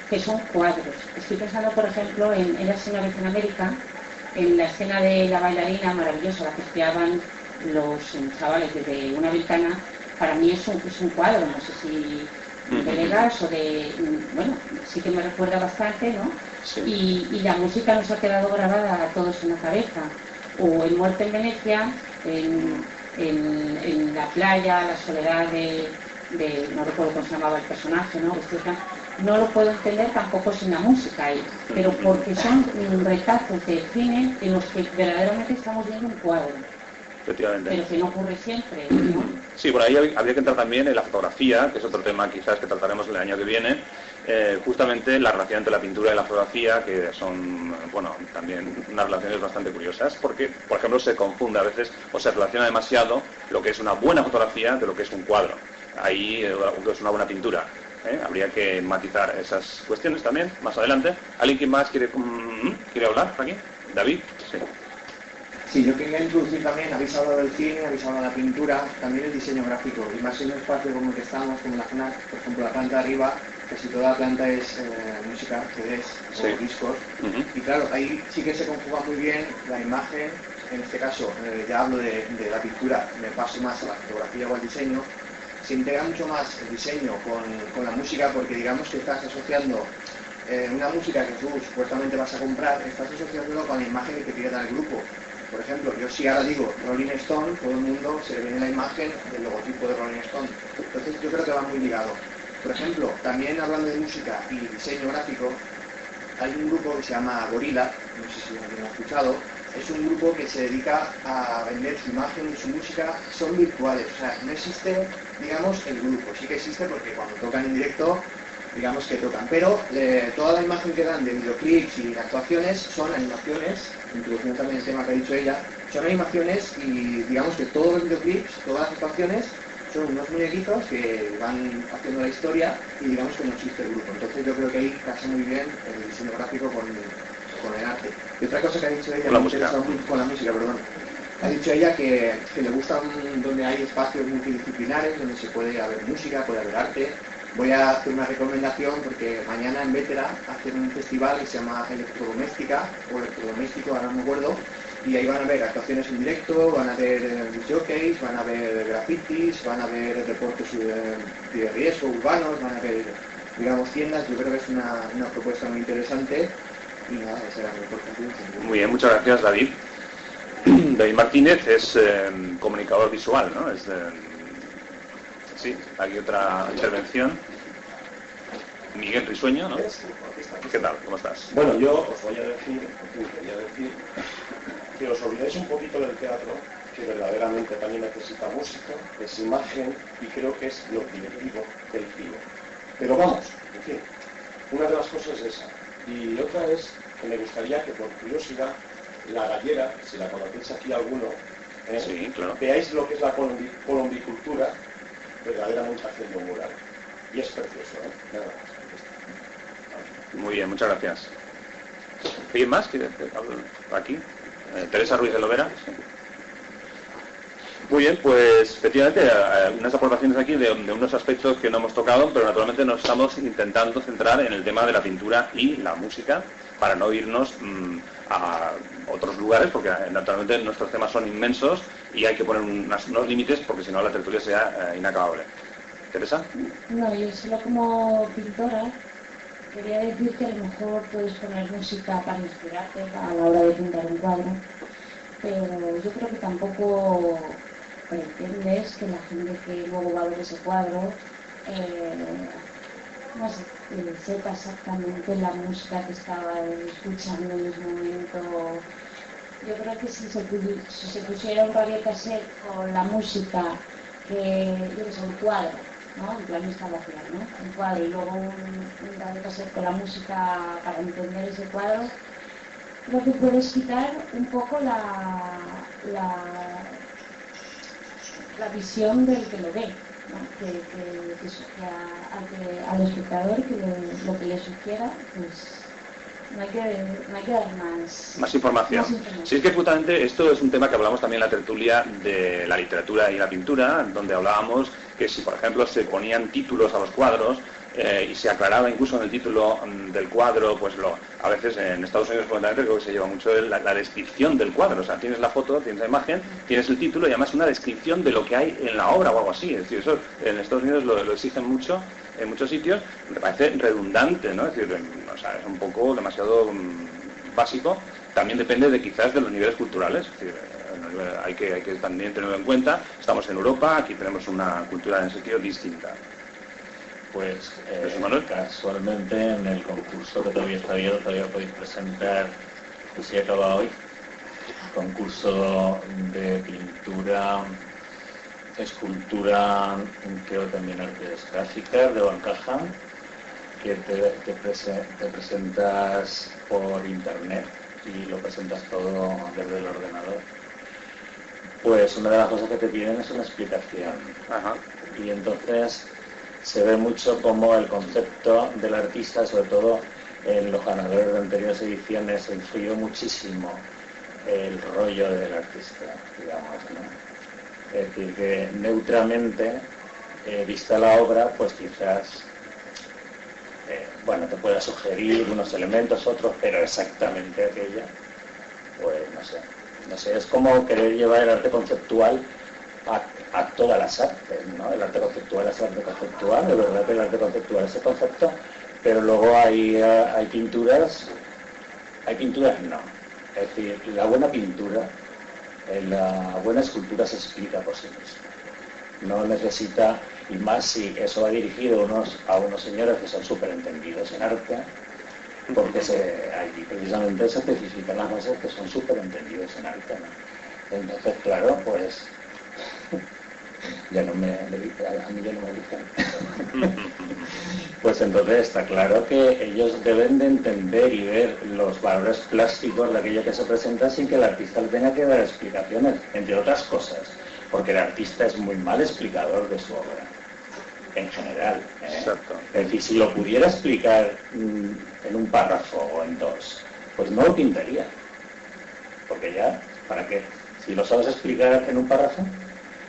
que son cuadros. Estoy pensando, por ejemplo, en Érase una vez en América, en la escena de la bailarina maravillosa, la que espiaban los chavales desde una ventana. Para mí es un cuadro, no sé si de Vegas o de... Bueno, sí que me recuerda bastante, ¿no? Sí. Y la música nos ha quedado grabada a todos en la cabeza. O en Muerte en Venecia, en la playa, la soledad de no recuerdo cómo se llamaba el personaje, ¿no? No lo puedo entender tampoco sin la música ahí, pero porque son retazos de cine en los que verdaderamente estamos viendo un cuadro.
Efectivamente.
Pero que no ocurre siempre, ¿no?
Sí, por ahí habría que entrar también en la fotografía, que es otro tema quizás que trataremos el año que viene, justamente la relación entre la pintura y la fotografía, que son, bueno, también unas relaciones bastante curiosas, porque, por ejemplo, se confunde a veces o se relaciona demasiado lo que es una buena fotografía de lo que es un cuadro. Ahí es una buena pintura. Habría que matizar esas cuestiones también, más adelante. ¿Alguien más quiere hablar aquí? ¿David? Sí.
Sí, yo quería introducir también, habéis hablado del cine, habéis hablado de la pintura, también el diseño gráfico, y más en un espacio como el que estamos, como la zona, por ejemplo, la planta de arriba, casi toda la planta es música, CDs o discos, y claro, ahí sí que se conjuga muy bien la imagen, en este caso, ya hablo de la pintura, me paso más a la fotografía o al diseño, se integra mucho más el diseño con la música, porque digamos que estás asociando una música que tú supuestamente vas a comprar, estás asociándolo con la imagen que te quiere dar el grupo. Por ejemplo, yo si ahora digo Rolling Stone, todo el mundo se le viene la imagen del logotipo de Rolling Stone. Entonces yo creo que va muy ligado. Por ejemplo, también hablando de música y diseño gráfico, hay un grupo que se llama Gorilla, no sé si alguien lo ha escuchado, es un grupo que se dedica a vender su imagen y su música, son virtuales, o sea, no existe, digamos, el grupo, sí que existe porque cuando tocan en directo, digamos que tocan, pero toda la imagen que dan de videoclips y actuaciones son animaciones, introduciendo también el tema que ha dicho ella, son animaciones y digamos que todos los videoclips, todas las actuaciones son unos muñequitos que van haciendo la historia y digamos que no existe el grupo. Entonces yo creo que ahí casa muy bien el diseño gráfico con el arte. Y otra cosa que ha dicho ella, con la música, perdón. Ha dicho ella que le gustan donde hay espacios multidisciplinares, donde se puede haber música, puede haber arte. Voy a hacer una recomendación porque mañana en Vétera hacen un festival que se llama Electrodoméstica o Electrodoméstico, ahora no me acuerdo, y ahí van a haber actuaciones en directo, van a haber jockeys, van a haber grafitis, van a haber deportes de riesgo urbanos, van a haber, digamos, tiendas. Yo creo que es una propuesta muy interesante y nada, esa era mi aportación.
Muy bien, muchas gracias, David. David Martínez es comunicador visual, ¿no? Sí, aquí otra intervención. Miguel Risueño, ¿no?
Sí, aquí está.
¿Qué tal? ¿Cómo estás?
Bueno, yo os voy a decir, que os olvidéis un poquito del teatro, que verdaderamente también necesita música, es imagen y creo que es lo primitivo del cine. Pero vamos, en fin, una de las cosas es esa. Y otra es que me gustaría que por curiosidad la gallera, si la conocéis aquí alguno,
sí, claro,
veáis lo que es la colombicultura verdaderamente haciendo un mural. Y es precioso, ¿eh? Nada más.
Muy bien, muchas gracias. ¿Alguien más? Aquí. Teresa Ruiz de Lovera. Muy bien, pues efectivamente unas aportaciones aquí de unos aspectos que no hemos tocado, pero naturalmente nos estamos intentando centrar en el tema de la pintura y la música para no irnos a otros lugares, porque naturalmente nuestros temas son inmensos y hay que poner unos límites porque si no la tertulia sea inacabable. ¿Teresa?
No, yo solo como pintora quería decir que a lo mejor puedes poner música para inspirarte a la hora de pintar un cuadro, pero yo creo que tampoco pretendes que la gente que luego va a ver ese cuadro no sé, sepa exactamente la música que estaba escuchando en ese momento. Yo creo que si se pusiera un radiocassette con la música que yo que sé, un cuadro, ¿no? En plan instalación, ¿no? Un cuadro y luego un radiocassette con la música para entender ese cuadro, creo que puedes quitar un poco la visión del que lo ve, ¿no? Al espectador que lo que le sugiera, pues no hay que dar más
información. Sí, es que justamente esto es un tema que hablamos también en la tertulia de la literatura y la pintura, donde hablábamos que si, por ejemplo, se ponían títulos a los cuadros y se aclaraba incluso en el título del cuadro, pues a veces en Estados Unidos fundamentalmente creo que se lleva mucho la descripción del cuadro, o sea, tienes la foto, tienes la imagen, tienes el título y además una descripción de lo que hay en la obra o algo así. Es decir, eso en Estados Unidos lo exigen mucho en muchos sitios, me parece redundante, ¿no? Es decir, o sea, es un poco demasiado básico. También depende de quizás de los niveles culturales, es decir, hay que también tenerlo en cuenta. Estamos en Europa, aquí tenemos una cultura en ese sentido distinta.
Pues casualmente en el concurso que todavía está abierto, todavía podéis presentar, que sí acaba hoy, concurso de pintura, escultura, creo también artes gráficas de Bancaja, que te presentas por internet y lo presentas todo desde el ordenador. Pues una de las cosas que te piden es una explicación.
Ajá.
Y entonces se ve mucho como el concepto del artista, sobre todo en los ganadores de anteriores ediciones, influyó muchísimo el rollo del artista, digamos, ¿no? Es decir, que neutramente, vista la obra, pues quizás, te pueda sugerir unos elementos, otros, pero exactamente aquella, pues no sé, es como querer llevar el arte conceptual a todas las artes, ¿no? El arte conceptual es arte conceptual, de verdad que el arte conceptual es el concepto, pero luego hay pinturas no. Es decir, la buena pintura, la buena escultura se explica por sí misma. No necesita, y más si eso va dirigido a unos señores que son súper entendidos en arte, porque allí precisamente se especifican las bases que son súper entendidos en arte, ¿no? Entonces, claro, pues ya no me dedican, a mí ya no me dedican. Pues entonces está claro que ellos deben de entender y ver los valores plásticos de aquello que se presenta sin que el artista le tenga que dar explicaciones, entre otras cosas, porque el artista es muy mal explicador de su obra, en general.
Exacto.
Es decir, si lo pudiera explicar en un párrafo o en dos, pues no lo pintaría. Porque ya, ¿para qué? Si lo sabes explicar en un párrafo.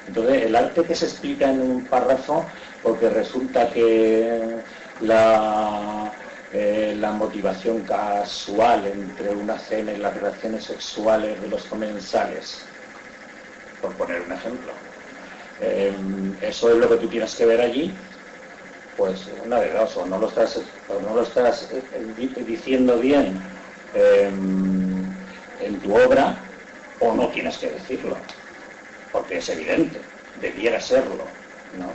Entonces, el arte que se explica en un párrafo, porque resulta que la motivación casual entre una cena y las relaciones sexuales de los comensales, por poner un ejemplo, eso es lo que tú tienes que ver allí, pues una de dos, o no lo estás diciendo bien en tu obra, o no tienes que decirlo, porque es evidente, debiera serlo, ¿no?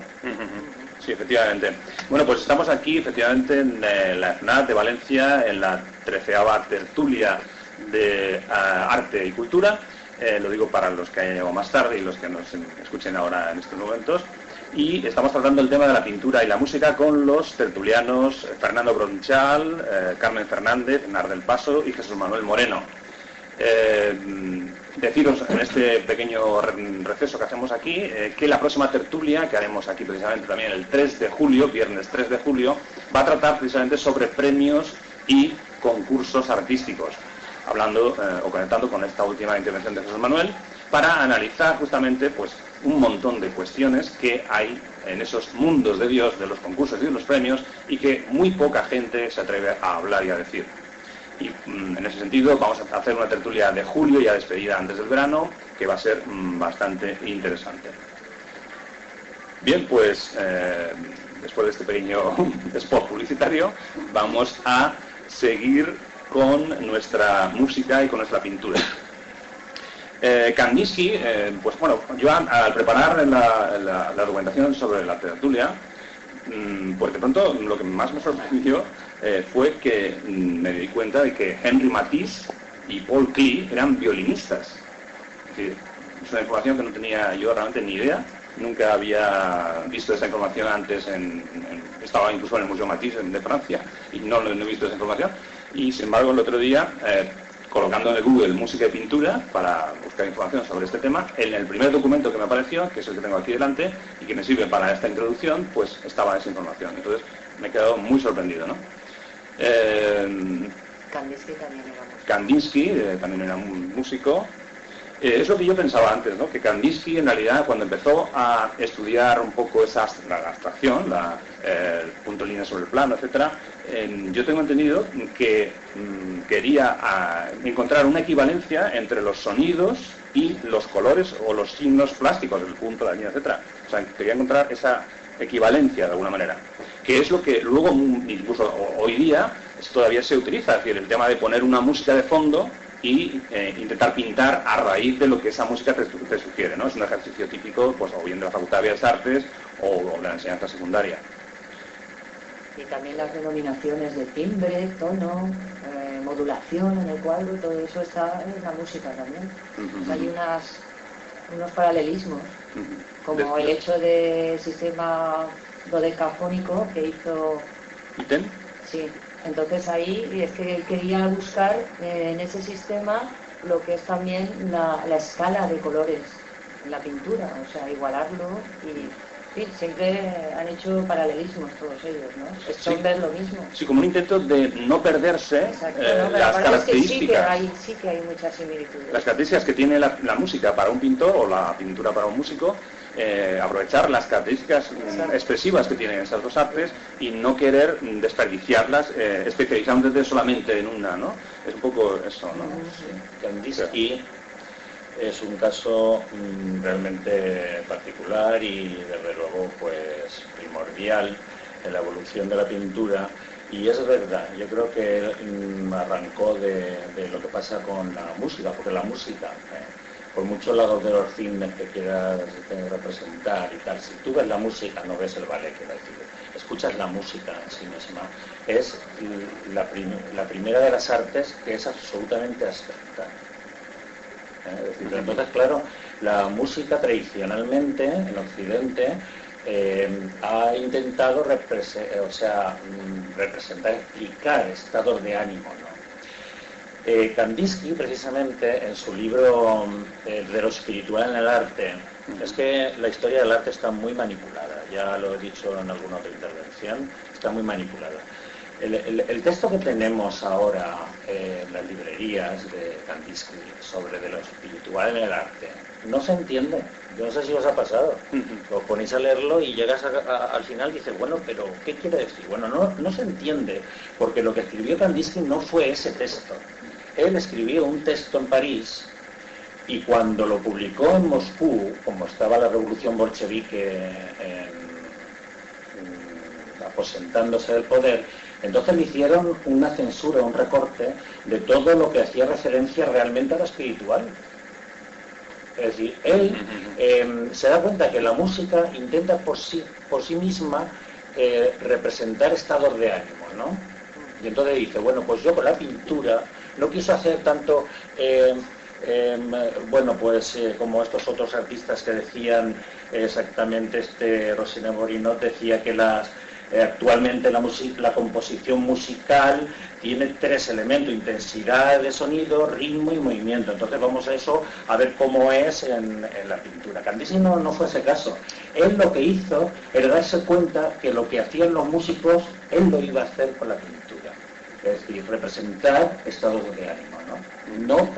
Sí, efectivamente. Bueno, pues estamos aquí, efectivamente, en la FNAC de Valencia, en la 13ª tertulia de arte y cultura. Lo digo para los que hayan llegado más tarde y los que nos escuchen ahora en estos momentos. Y estamos tratando el tema de la pintura y la música con los tertulianos Fernando Bronchal, Carmen Fernández, Nar del Paso y Jesús Manuel Moreno. Deciros en este pequeño receso que hacemos aquí que la próxima tertulia, que haremos aquí precisamente también el 3 de julio, viernes 3 de julio, va a tratar precisamente sobre premios y concursos artísticos, hablando o conectando con esta última intervención de Jesús Manuel, para analizar justamente pues un montón de cuestiones que hay en esos mundos de Dios, de los concursos y de los premios, y que muy poca gente se atreve a hablar y a decir. Y en ese sentido vamos a hacer una tertulia de julio, ya despedida antes del verano, que va a ser bastante interesante. Bien, pues después de este pequeño spot publicitario, vamos a seguir con nuestra música y con nuestra pintura. Kandinsky, pues bueno, yo al preparar la documentación sobre la tertulia, pues de pronto lo que más me sorprendió fue que me di cuenta de que Henri Matisse y Paul Klee eran violinistas. Es decir, es una información que no tenía yo realmente ni idea. Nunca había visto esa información antes. Estaba incluso en el Museo Matisse de Francia y no he visto esa información. Y sin embargo, el otro día, colocando en el Google música y pintura para buscar información sobre este tema, en el primer documento que me apareció, que es el que tengo aquí delante y que me sirve para esta introducción, pues estaba esa información. Entonces me he quedado muy sorprendido, ¿no?
Kandinsky también era músico.
Kandinsky también era un músico. Es lo que yo pensaba antes, ¿no? Que Kandinsky en realidad cuando empezó a estudiar un poco la abstracción, el punto de línea sobre el plano, etcétera, yo tengo entendido que quería encontrar una equivalencia entre los sonidos y los colores o los signos plásticos, el punto, la línea, etcétera. O sea, quería encontrar esa equivalencia de alguna manera, que es lo que luego incluso hoy día todavía se utiliza, es decir, el tema de poner una música de fondo y intentar pintar a raíz de lo que esa música te sugiere, ¿no? Es un ejercicio típico, pues o bien de la Facultad de Bellas Artes o de la enseñanza secundaria.
Y también las denominaciones de timbre, tono, modulación en el cuadro, todo eso está en la música también. Uh-huh. Hay unos paralelismos, como el hecho del sistema dodecafónico que hizo...
¿Iten?
Sí. Entonces ahí es que él quería buscar en ese sistema lo que es también la escala de colores en la pintura, o sea, igualarlo y sí, siempre han hecho paralelismos todos ellos, ¿no? Es ver lo mismo.
Sí, como un intento de no perderse las características.
Es que sí que hay muchas similitudes.
Las características que tiene la música para un pintor o la pintura para un músico, aprovechar las características expresivas que tienen esas dos artes y no querer desperdiciarlas, especializándote solamente en una, ¿no? Es un poco eso, ¿no?
Kandinsky es un caso realmente particular y desde luego pues primordial en la evolución de la pintura, y es verdad, yo creo que él arrancó de lo que pasa con la música, porque la música, por muchos lados de los cisnes que quieras representar y tal, si tú ves la música, no ves el ballet, quiero decir, escuchas la música en sí misma, es la primera de las artes que es absolutamente abstracta. Es decir, entonces, claro, la música tradicionalmente en Occidente ha intentado representar, explicar estados de ánimo, ¿no? Kandinsky, precisamente, en su libro de lo espiritual en el arte, es que la historia del arte está muy manipulada, ya lo he dicho en alguna otra intervención, está muy manipulada. El texto que tenemos ahora en las librerías de Kandinsky sobre de lo espiritual en el arte no se entiende. Yo no sé si os ha pasado. Os ponéis a leerlo y llegas al final y dices, bueno, pero ¿qué quiere decir? Bueno, no se entiende, porque lo que escribió Kandinsky no fue ese texto. Él escribió un texto en París y cuando lo publicó en Moscú, como estaba la revolución bolchevique aposentándose del poder, entonces le hicieron una censura, un recorte de todo lo que hacía referencia realmente a lo espiritual. Es decir, él se da cuenta que la música intenta por sí misma representar estados de ánimo, ¿no? Y entonces dice, bueno, pues yo con la pintura no quiso hacer tanto, como estos otros artistas que decían exactamente, Rossini Morinot decía que actualmente la composición musical tiene 3 elementos: intensidad de sonido, ritmo y movimiento. Entonces vamos a eso a ver cómo es en la pintura. Kandinsky no fue ese caso. Él lo que hizo era darse cuenta que lo que hacían los músicos, él lo iba a hacer con la pintura. Es decir, representar estados de ánimo, ¿no? No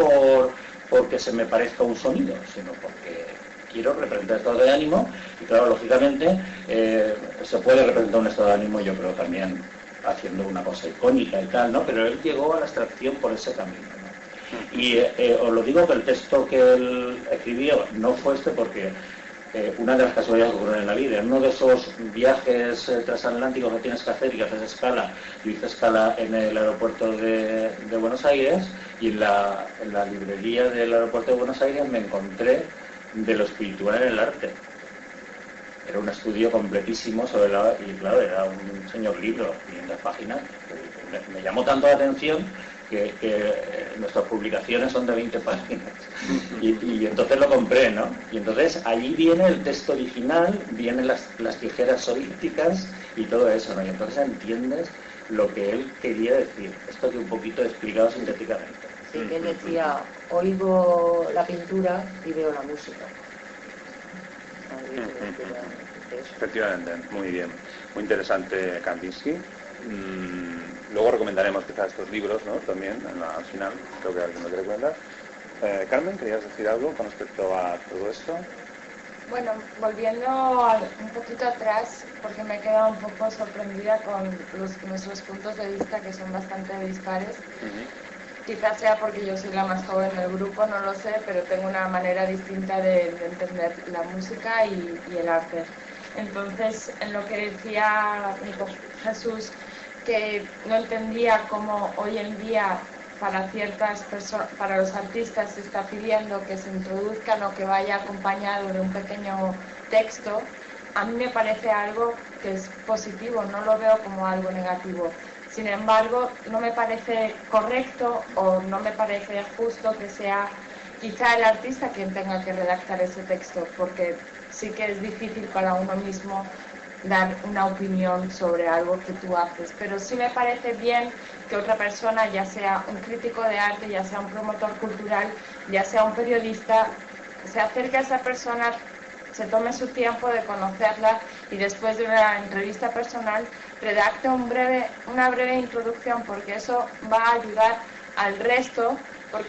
porque se me parezca un sonido, sino porque quiero representar estados de ánimo. Y claro, lógicamente se puede representar un estado de ánimo, yo creo, también haciendo una cosa icónica y tal, ¿no? Pero él llegó a la abstracción por ese camino, ¿no? Y os lo digo que el texto que él escribió no fue porque una de las casualidades que ocurren en la vida, en uno de esos viajes transatlánticos que tienes que hacer y que haces escala, yo hice escala en el aeropuerto de Buenos Aires, y en la librería del aeropuerto de Buenos Aires me encontré de lo espiritual en el arte. Era un estudio completísimo sobre y claro, era un señor libro, 500 páginas. Me llamó tanto la atención que nuestras publicaciones son de 20 páginas. Y entonces lo compré, ¿no? Y entonces allí viene el texto original, vienen las tijeras solísticas y todo eso, ¿no? Y entonces entiendes lo que él quería decir. Esto que un poquito explicado sintéticamente.
Sí, que él decía, oigo la pintura y veo la música.
Efectivamente, muy bien. Muy interesante Kandinsky. Luego recomendaremos quizás estos libros, ¿no? También al final, creo que alguien lo quiere recomendar. Carmen, ¿querías decir algo con respecto a todo esto?
Bueno, volviendo un poquito atrás, porque me he quedado un poco sorprendida con nuestros puntos de vista, que son bastante dispares. Quizás sea porque yo soy la más joven del grupo, no lo sé, pero tengo una manera distinta de entender la música y el arte. Entonces, en lo que decía Jesús, que no entendía cómo hoy en día para los artistas se está pidiendo que se introduzcan o que vaya acompañado de un pequeño texto, a mí me parece algo que es positivo, no lo veo como algo negativo. Sin embargo, no me parece correcto o no me parece justo que sea quizá el artista quien tenga que redactar ese texto, porque sí que es difícil para uno mismo dar una opinión sobre algo que tú haces, pero sí me parece bien que otra persona, ya sea un crítico de arte, ya sea un promotor cultural, ya sea un periodista, se acerque a esa persona, se tome su tiempo de conocerla y después de una entrevista personal redacte una breve introducción, porque eso va a ayudar al resto.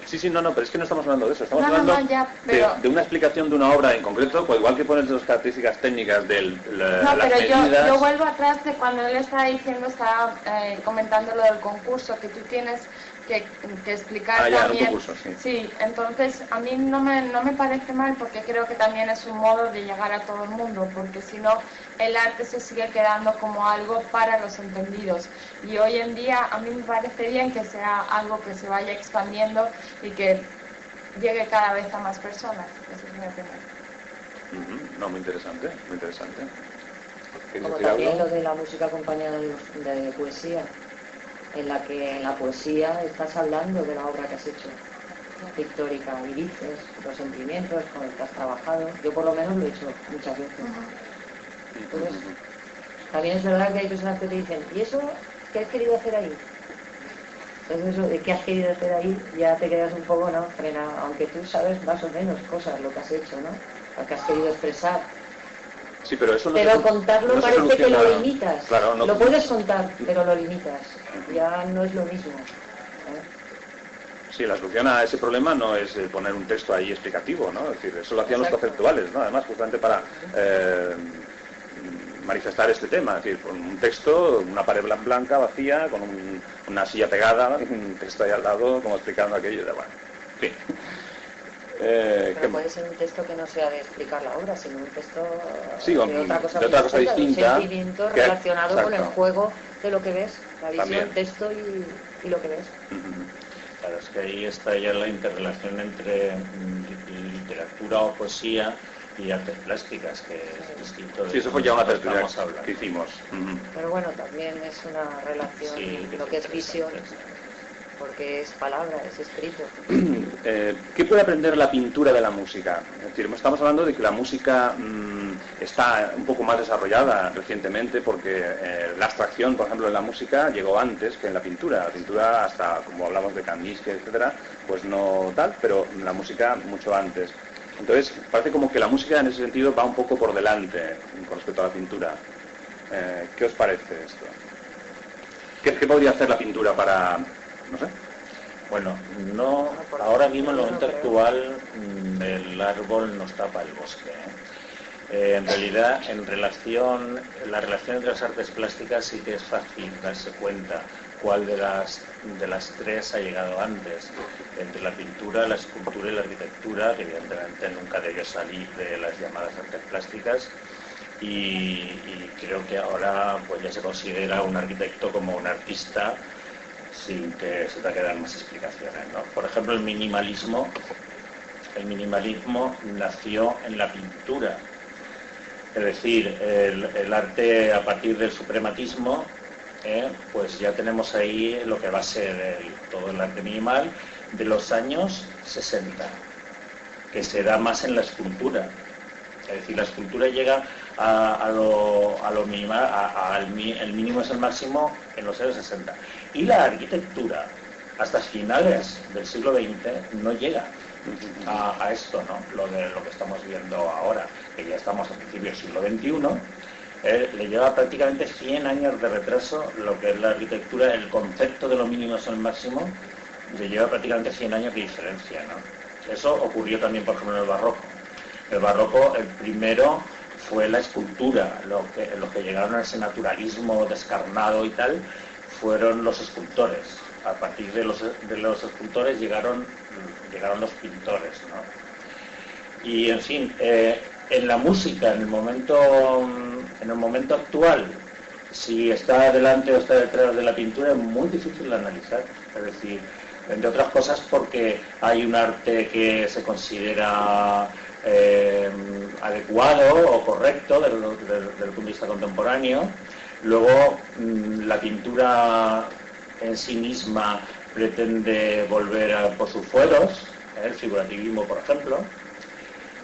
Sí, pero es que no estamos hablando de eso, estamos hablando de una explicación de una obra en concreto, pues igual que pones las características técnicas de las medidas.
Yo vuelvo atrás de cuando él estaba comentando lo del concurso, que tú tienes que explicar también.
Un concurso,
sí, entonces a mí no me parece mal, porque creo que también es un modo de llegar a todo el mundo, porque si no el arte se sigue quedando como algo para los entendidos, y hoy en día a mí me parece bien que sea algo que se vaya expandiendo y que llegue cada vez a más personas. Esa es mi opinión.
No, muy interesante, muy interesante.
Como también lo de la música acompañada de poesía, en la que en la poesía estás hablando de la obra que has hecho pictórica y dices los sentimientos con los que has trabajado. Yo por lo menos lo he hecho muchas veces. Entonces, también es verdad que hay personas que te dicen, ¿y eso qué has querido hacer ahí? Entonces eso de qué has querido hacer ahí ya te quedas un poco, ¿no? Frenado, aunque tú sabes más o menos cosas, lo que has hecho, ¿no? Lo que has querido expresar.
Sí, pero eso
pero contarlo
no
parece que lo limitas.
Claro,
lo puedes contar, pero lo limitas. Ya no es lo mismo.
Sí, la solución a ese problema no es poner un texto ahí explicativo, ¿no? Es decir, eso lo hacían los conceptuales, ¿no? Además, justamente para manifestar este tema, es decir, con un texto, una pared blanca, vacía, con una silla pegada, un texto ahí al lado, como explicando aquello, de bueno, en fin.
Pero puede ser un texto que no sea de explicar la obra, sino un texto de otra cosa
distinta,
un sentimiento relacionado con el juego de lo que ves, la visión,
también.
Texto y lo que ves.
Claro, es que ahí está ya la interrelación entre literatura o poesía y artes plásticas, que es distinto de
Sí, eso fue ya una
lo que
tertulia
estamos hablando.
que hicimos.
Pero bueno, también es una relación
Sí,
lo que es visión, porque es palabra, es escrito.
¿Qué puede aprender la pintura de la música? Es decir, estamos hablando de que la música está un poco más desarrollada recientemente porque la abstracción, por ejemplo, en la música llegó antes que en la pintura. La pintura, hasta como hablamos de Kandinsky, etcétera, pues no tal, pero la música mucho antes. Entonces, parece como que la música en ese sentido va un poco por delante con respecto a la pintura. ¿Qué os parece esto? ¿Qué podría hacer la pintura para, no sé?
Bueno, no, ahora mismo en el momento actual el árbol nos tapa el bosque, ¿eh? En realidad, la relación entre las artes plásticas sí que es fácil darse cuenta cuál de las tres ha llegado antes, entre la pintura, la escultura y la arquitectura, que evidentemente nunca debió salir de las llamadas artes plásticas, y creo que ahora pues ya se considera un arquitecto como un artista sin que se te queden más explicaciones, ¿no? Por ejemplo, el minimalismo nació en la pintura, es decir, el arte a partir del suprematismo, pues ya tenemos ahí lo que va a ser todo el arte minimal de los años 60, que se da más en la escultura. Es decir, la escultura llega a lo minimal, el mínimo es el máximo en los años 60. Y la arquitectura, hasta finales del siglo XX, no llega a esto, ¿no? Lo que estamos viendo ahora, que ya estamos a principios del siglo XXI, le lleva prácticamente 100 años de retraso lo que es la arquitectura, el concepto de lo mínimo es el máximo, le lleva prácticamente 100 años de diferencia, ¿no? Eso ocurrió también, por ejemplo, en el barroco. El barroco, el primero fue la escultura, los que llegaron a ese naturalismo descarnado y tal, fueron los escultores. A partir de los escultores llegaron los pintores, ¿no? Y en fin, en la música, en el momento actual, si está adelante o está detrás de la pintura es muy difícil de analizar. Es decir, entre otras cosas porque hay un arte que se considera adecuado o correcto desde el punto de vista contemporáneo. Luego la pintura en sí misma pretende volver por sus fueros, el figurativismo, por ejemplo,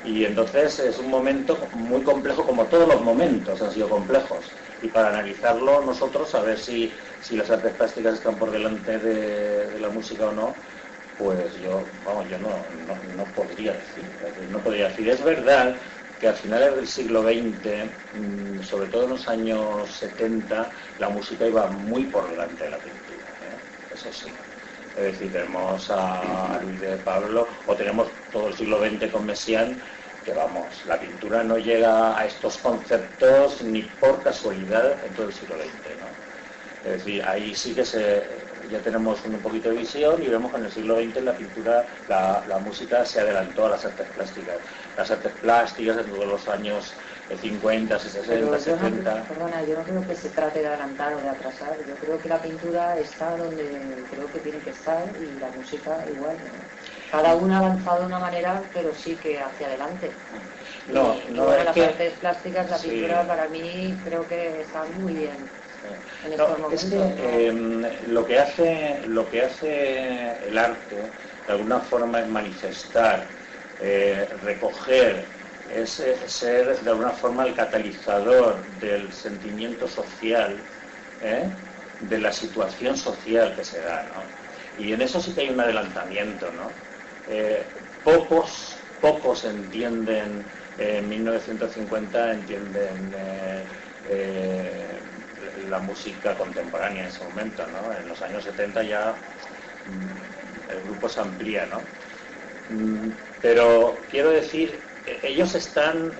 y entonces es un momento muy complejo, como todos los momentos han sido complejos, y para analizarlo nosotros, a ver si las artes plásticas están por delante de la música o no, pues yo no podría decir. Es verdad que a finales del siglo XX, sobre todo en los años 70, la música iba muy por delante de la pintura, eso sí. Es decir, tenemos a Luis de Pablo, o tenemos todo el siglo XX con Messiaen, que vamos, la pintura no llega a estos conceptos ni por casualidad en todo el siglo XX, ¿no? Es decir, ahí sí que ya tenemos un poquito de visión y vemos que en el siglo XX la pintura, la música se adelantó a las artes plásticas. Las artes plásticas en todos los años 50, 60, 70...
Perdona, yo no creo que se trate de adelantar o de atrasar. Yo creo que la pintura está donde creo que tiene que estar y la música igual, ¿no? Cada una ha avanzado de una manera, pero sí que hacia adelante.
No,
bueno, las artes plásticas, la pintura para mí creo que está muy bien.
Es que lo que hace el arte de alguna forma es manifestar, recoger, es ser de alguna forma el catalizador del sentimiento social, de la situación social que se da, ¿no? Y en eso sí que hay un adelantamiento, ¿no? Pocos entienden, en 1950 entienden la música contemporánea en ese momento, ¿no? En los años 70 ya el grupo se amplía, ¿no? Pero quiero decir, ellos están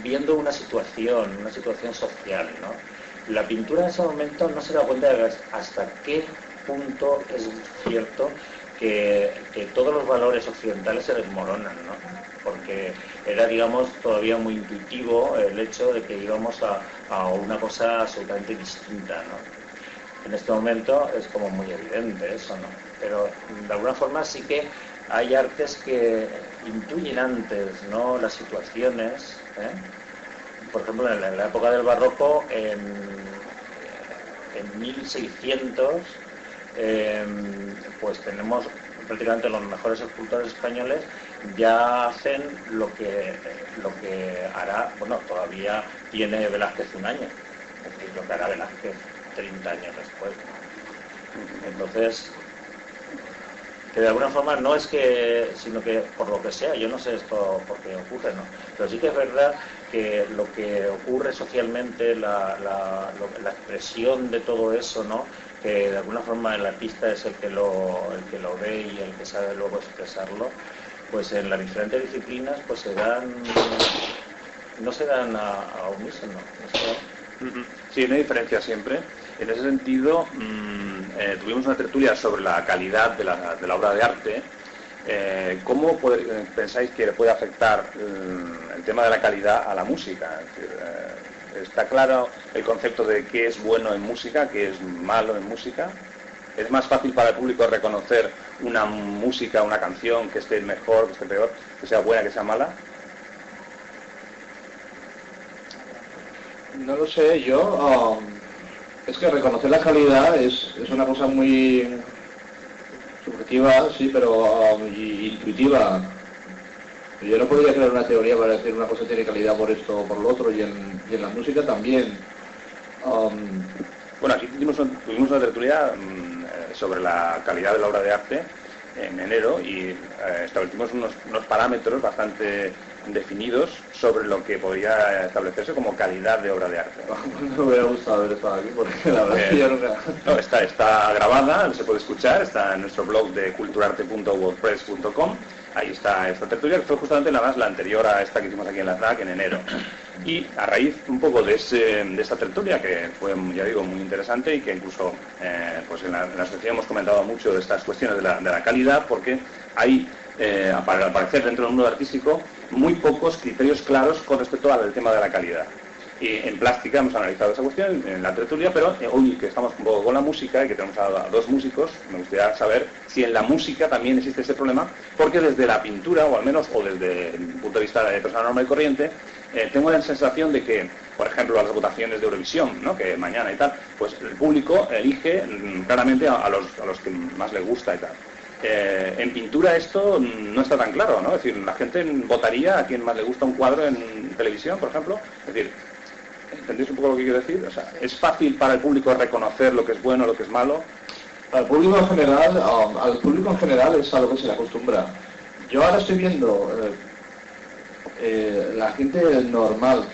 viendo una situación social, ¿no? La pintura en ese momento no se da cuenta de hasta qué punto es cierto que todos los valores occidentales se desmoronan, ¿no? Porque era, digamos, todavía muy intuitivo el hecho de que íbamos a una cosa absolutamente distinta, ¿no? En este momento es como muy evidente eso, ¿no? Pero de alguna forma sí que hay artes que intuyen antes, ¿no?, las situaciones, ¿eh? Por ejemplo, en la época del barroco, en 1600, pues tenemos prácticamente los mejores escultores españoles ya hacen lo que hará, bueno, todavía tiene Velázquez un año, es decir, lo que hará Velázquez 30 años después. Entonces, que de alguna forma no es que, sino que por lo que sea, yo no sé esto por qué ocurre, ¿no? Pero sí que es verdad que lo que ocurre socialmente, la expresión de todo eso, ¿no?, que de alguna forma el artista es el que lo ve y el que sabe luego expresarlo, pues en las diferentes disciplinas pues no se dan a unísono, ¿no?
Sí, hay una diferencia siempre. En ese sentido, tuvimos una tertulia sobre la calidad de la obra de arte. ¿Cómo pensáis que puede afectar el tema de la calidad a la música? Es decir, ¿está claro el concepto de qué es bueno en música, qué es malo en música? ¿Es más fácil para el público reconocer una música, una canción, que esté mejor, que esté peor, que sea buena, que sea mala?
No lo sé, yo... es que reconocer la calidad es una cosa muy subjetiva, sí, pero intuitiva. Yo no podría crear una teoría para decir una cosa tiene calidad por esto o por lo otro, y en la música también.
Bueno, aquí tuvimos una tertulia sobre la calidad de la obra de arte en enero y establecimos unos parámetros bastante definidos sobre lo que podría establecerse como calidad de obra de arte.
Me hubiera gustado haber estado aquí, porque la verdad es que yo nunca...
No, está grabada, se puede escuchar, está en nuestro blog de culturarte.wordpress.com. Ahí está esta tertulia, que fue justamente la anterior a esta que hicimos aquí en la SNAC en enero. Y a raíz un poco de esta tertulia, que fue, ya digo, muy interesante y que incluso pues en la asociación hemos comentado mucho de estas cuestiones de la calidad, porque hay, al parecer, dentro del mundo artístico, muy pocos criterios claros con respecto al tema de la calidad. Y en plástica hemos analizado esa cuestión en la tertulia, pero hoy que estamos un poco con la música y que tenemos a dos músicos, me gustaría saber si en la música también existe ese problema, porque desde la pintura, o al menos, o desde el punto de vista de persona normal y corriente, tengo la sensación de que, por ejemplo, las votaciones de Eurovisión, ¿no?, que mañana y tal, pues el público elige claramente a los que más le gusta y tal. En pintura esto no está tan claro, ¿no? Es decir, la gente votaría a quien más le gusta un cuadro en televisión, por ejemplo. Es decir, ¿entendéis un poco lo que quiero decir? O sea, ¿es fácil para el público reconocer lo que es bueno, lo que es malo?
Al público en general es a lo que se le acostumbra. Yo ahora estoy viendo la gente normal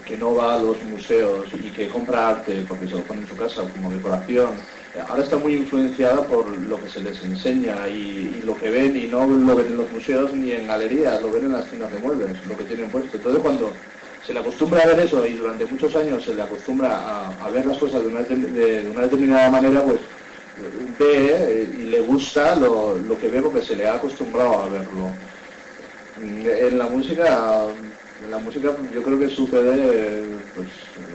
que no va a los museos y que compra arte porque se lo pone en su casa como decoración, ahora está muy influenciada por lo que se les enseña y lo que ven, y no lo ven en los museos ni en galerías, lo ven en las tiendas de muebles, lo que tienen puesto. Entonces, cuando se le acostumbra a ver eso y durante muchos años se le acostumbra a ver las cosas de una determinada manera, pues ve y le gusta lo que ve porque se le ha acostumbrado a verlo. En la música yo creo que sucede pues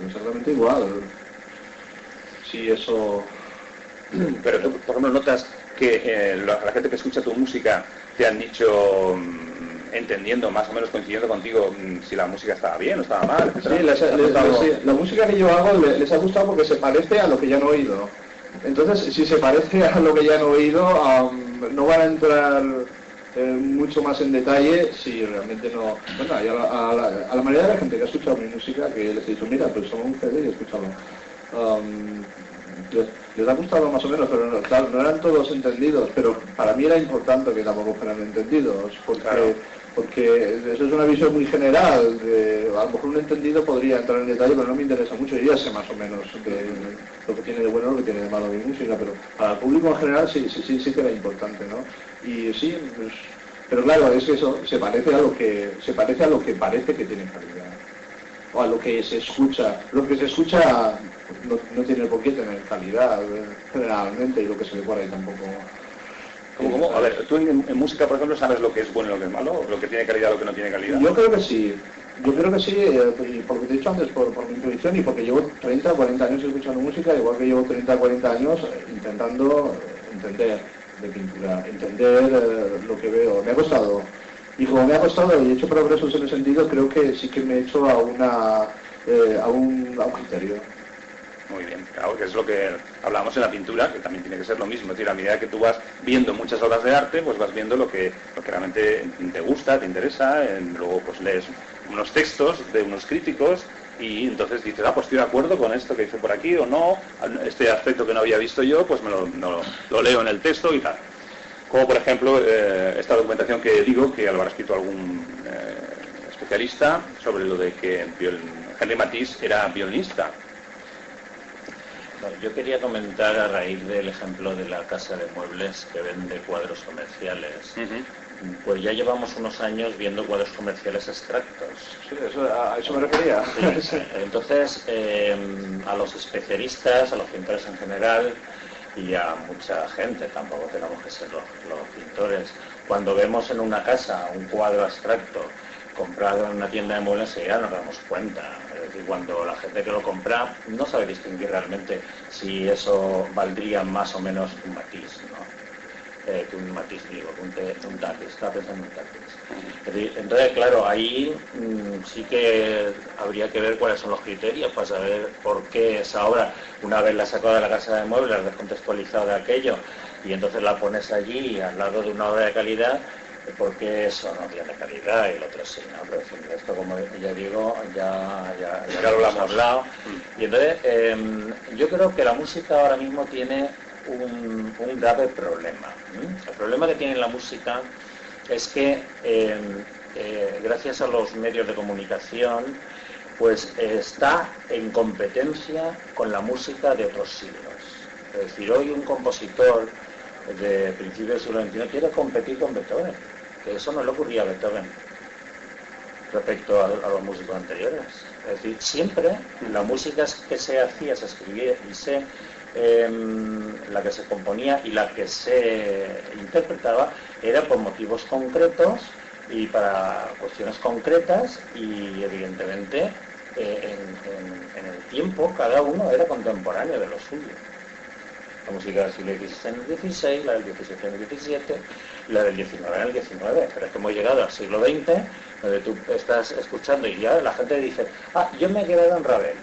exactamente igual. Sí, eso...
Pero tú, por ejemplo, notas que la gente que escucha tu música te han dicho, entendiendo más o menos, coincidiendo contigo, si la música estaba bien o estaba mal, etc.
Sí, la música que yo hago les ha gustado porque se parece a lo que ya han oído. Entonces, si se parece a lo que ya han oído, no van a entrar mucho más en detalle si realmente no... Bueno, a la mayoría de la gente que ha escuchado mi música, que les he dicho, mira, pues son un CD y escúchalo. Les ha gustado más o menos, pero no, claro, no eran todos entendidos, pero para mí era importante que tampoco fueran entendidos, porque eso es una visión muy general. A lo mejor un entendido podría entrar en detalle, pero no me interesa mucho, y ya sé más o menos lo que tiene de bueno, lo que tiene de malo mi música, pero para el público en general sí que era importante, ¿no? Y sí, pues, pero claro, es que eso se parece a lo que parece que tiene calidad, o a lo que se escucha. Lo que se escucha no tiene por qué tener calidad generalmente, y lo que se ve por ahí tampoco.
¿Cómo? A ver, tú en música, por ejemplo, sabes lo que es bueno y lo que es malo, lo que tiene calidad y lo que no tiene calidad.
Yo creo que sí. Yo creo que sí, y por lo que te he dicho antes, por mi intuición y porque llevo 30 o 40 años escuchando música, igual que llevo 30 o 40 años intentando entender de pintura, entender lo que veo. Me ha costado. Y como me ha costado y he hecho progresos en ese sentido, creo que sí que me he hecho a un criterio.
Muy bien, claro, que es lo que hablábamos en la pintura, que también tiene que ser lo mismo. Es decir, a medida que tú vas viendo muchas obras de arte, pues vas viendo lo que realmente te gusta, te interesa, luego pues lees unos textos de unos críticos y entonces dices, pues estoy de acuerdo con esto que dice por aquí o no, este aspecto que no había visto yo, pues lo leo en el texto y tal. Como por ejemplo esta documentación que digo, que lo habrá escrito algún especialista sobre lo de que Henri Matisse era violinista.
Yo quería comentar a raíz del ejemplo de la casa de muebles que vende cuadros comerciales. Pues ya llevamos unos años viendo cuadros comerciales abstractos.
Sí, a eso me refería.
Sí. Entonces, a los especialistas, a los pintores en general y a mucha gente, tampoco tenemos que ser los pintores, cuando vemos en una casa un cuadro abstracto comprado en una tienda de muebles, ya nos damos cuenta. Es decir, cuando la gente que lo compra no sabe distinguir realmente si eso valdría más o menos un Matisse, ¿no? Que un Matisse, digo, un Tatis, estaba pensando en un Tatis. Es decir, entonces, claro, ahí sí que habría que ver cuáles son los criterios para saber por qué esa obra, una vez la sacado de la casa de muebles, la descontextualizado de aquello, y entonces la pones allí al lado de una obra de calidad, porque eso no tiene calidad y el otro sí, ¿no? Pero en fin, esto, como ya digo, ya lo hemos hablado. Y entonces, yo creo que la música ahora mismo tiene un grave problema. El problema que tiene la música es que, gracias a los medios de comunicación, pues está en competencia con la música de otros siglos. Es decir, hoy un compositor de principios del siglo XXI quiere competir con Beethoven, que eso no le ocurría a Beethoven respecto a los músicos anteriores. Es decir, siempre la música que se hacía, se escribía y la que se componía y la que se interpretaba era por motivos concretos y para cuestiones concretas y evidentemente en el tiempo cada uno era contemporáneo de lo suyo. La música del siglo XVI en el XVI, la del XVII en el XVII, la del XIX en el XIX. Pero es que hemos llegado al siglo XX, donde tú estás escuchando y ya la gente dice, yo me he quedado en Ravel.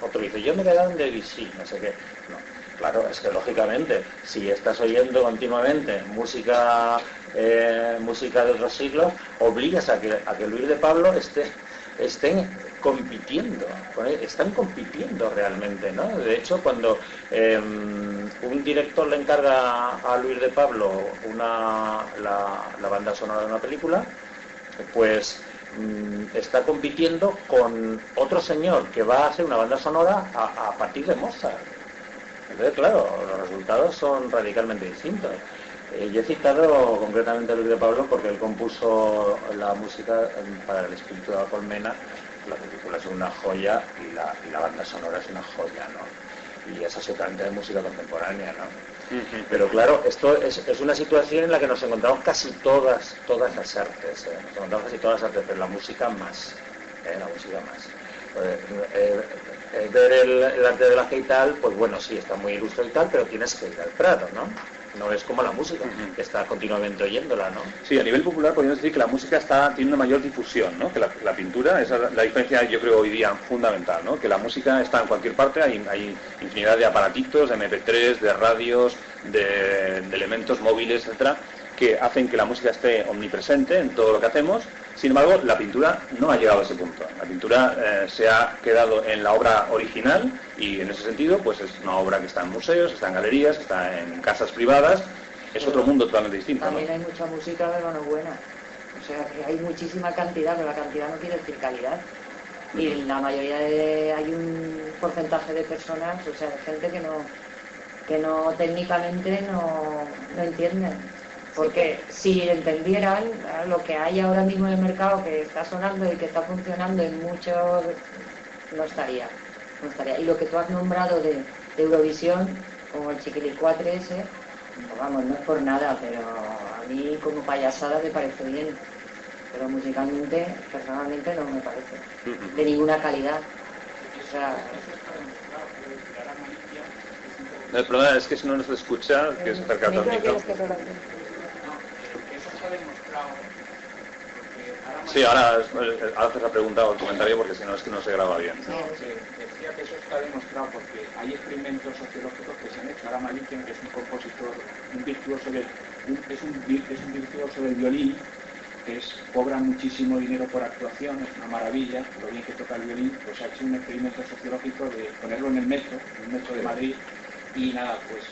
Otro dice, yo me he quedado en Debussy, no sé qué. No, claro, es que lógicamente, si estás oyendo continuamente música de otros siglos, obligas a que Luis de Pablo estén compitiendo, están compitiendo realmente, ¿no? De hecho, cuando un director le encarga a Luis de Pablo la banda sonora de una película, pues está compitiendo con otro señor que va a hacer una banda sonora a partir de Mozart. Entonces, claro, los resultados son radicalmente distintos. Yo he citado concretamente a Luis de Pablo porque él compuso la música para El espíritu de la colmena. La película es una joya y la banda sonora es una joya, ¿no? Y es absolutamente de música contemporánea, ¿no? Pero claro, esto es una situación en la que nos encontramos casi todas las artes, nos encontramos casi todas las artes, pero la música más, la música más. Ver el arte de la y tal, pues bueno, sí, está muy ilustre y tal, pero tienes que ir al Prado, ¿no? No es como la música, que está continuamente oyéndola, ¿no?
Sí, a nivel popular podríamos decir que la música tiene una mayor difusión, ¿no? Que la pintura, esa es la diferencia, yo creo, hoy día fundamental, ¿no? Que la música está en cualquier parte, hay infinidad de aparatitos, de MP3, de radios, de elementos móviles, etcétera, que hacen que la música esté omnipresente en todo lo que hacemos. Sin embargo, la pintura no ha llegado a ese punto. La pintura se ha quedado en la obra original y en ese sentido pues es una obra que está en museos, está en galerías, está en casas privadas. Es otro mundo totalmente distinto, ¿no?
También hay mucha música pero no buena. O sea, que hay muchísima cantidad, pero la cantidad no quiere decir calidad. Y la mayoría hay un porcentaje de personas, o sea, de gente que no técnicamente no entienden. Porque si entendieran lo que hay ahora mismo en el mercado, que está sonando y que está funcionando en muchos, no estaría. Y lo que tú has nombrado de Eurovisión, como el chiquilicuatre ese, pues vamos, no es por nada, pero a mí como payasada me parece bien. pero musicalmente, personalmente, no me parece de ninguna calidad. O sea,
el problema es que si no nos escucha, que es acercarte al micro.
Eso está demostrado.
Sí, ahora haces la pregunta o el comentario porque si no es que no se graba bien.
No, decía que eso está demostrado porque hay experimentos sociológicos que se han hecho. Ara Malikian, que es un compositor, un virtuoso es un virtuoso del violín, cobra muchísimo dinero por actuación, es una maravilla, lo bien que toca el violín, pues ha hecho un experimento sociológico de ponerlo en el metro de Madrid, y nada, pues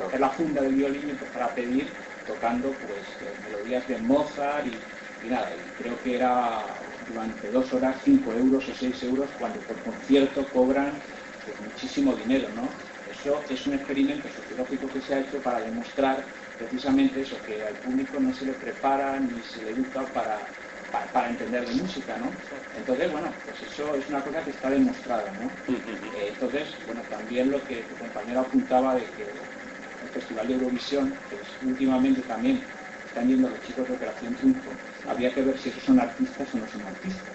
coger la funda del violín y empezar a pedir, tocando pues melodías de Mozart y nada, y creo que era durante 2 horas 5 euros o 6 euros, cuando por concierto cobran pues muchísimo dinero, ¿no? Eso es un experimento sociológico que se ha hecho para demostrar precisamente eso, que al público no se le prepara ni se le educa para entender de música, ¿no? Entonces, bueno, pues eso es una cosa que está demostrada, ¿no? Entonces, bueno, también lo que tu compañero apuntaba de que el Festival de Eurovisión, pues últimamente también están yendo los chicos de Operación Triunfo, habría que ver si esos son artistas o no son artistas.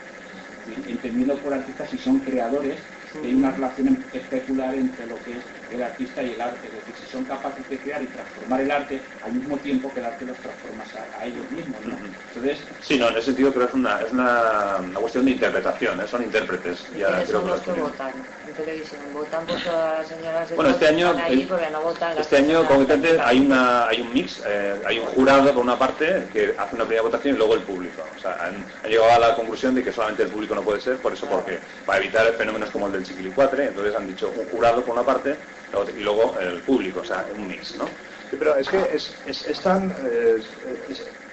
Entendiendo por artistas si son creadores, que hay una relación especular entre lo que es el artista y el arte, es decir, si son capaces de crear y transformar el arte al mismo tiempo que el arte los transforma a ellos mismos, ¿no? Entonces,
sí, no, en ese sentido creo que es una cuestión de interpretación, ¿eh? Son intérpretes. Ya creo
son los que votan en televisión, votan por todas las señoras
bueno, este año,
porque no votan
este año concretamente hay un mix, hay un jurado por una parte que hace una primera votación y luego el público. O sea, han llegado a la conclusión de que solamente el público no puede ser, por eso, porque para evitar fenómenos como el del Chiquilicuatre, entonces han dicho un jurado por una parte y luego el público, o sea, un mix, ¿no?
Sí, pero es que es tan...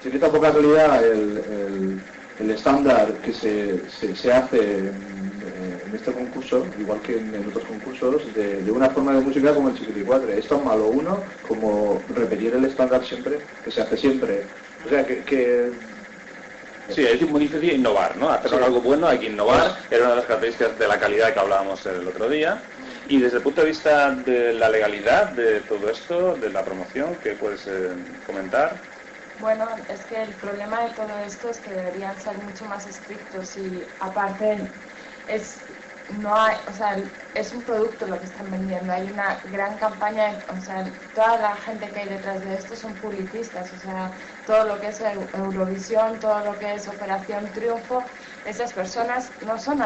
se quita poca realidad el estándar que se hace en este concurso, igual que en otros concursos, de una forma de música como el Chiquilicuatre. Es tan malo uno como repetir el estándar siempre, que se hace siempre. O sea, que
sí, es muy difícil innovar, ¿no? Hacer algo bueno hay que innovar, era una de las características de la calidad que hablábamos el otro día. Y desde el punto de vista de la legalidad de todo esto, de la promoción, ¿qué puedes comentar?
Bueno, es que el problema de todo esto es que deberían ser mucho más estrictos y aparte es un producto lo que están vendiendo, hay una gran campaña, o sea, toda la gente que hay detrás de esto son publicistas, o sea, todo lo que es Eurovisión, todo lo que es Operación Triunfo, esas personas no son,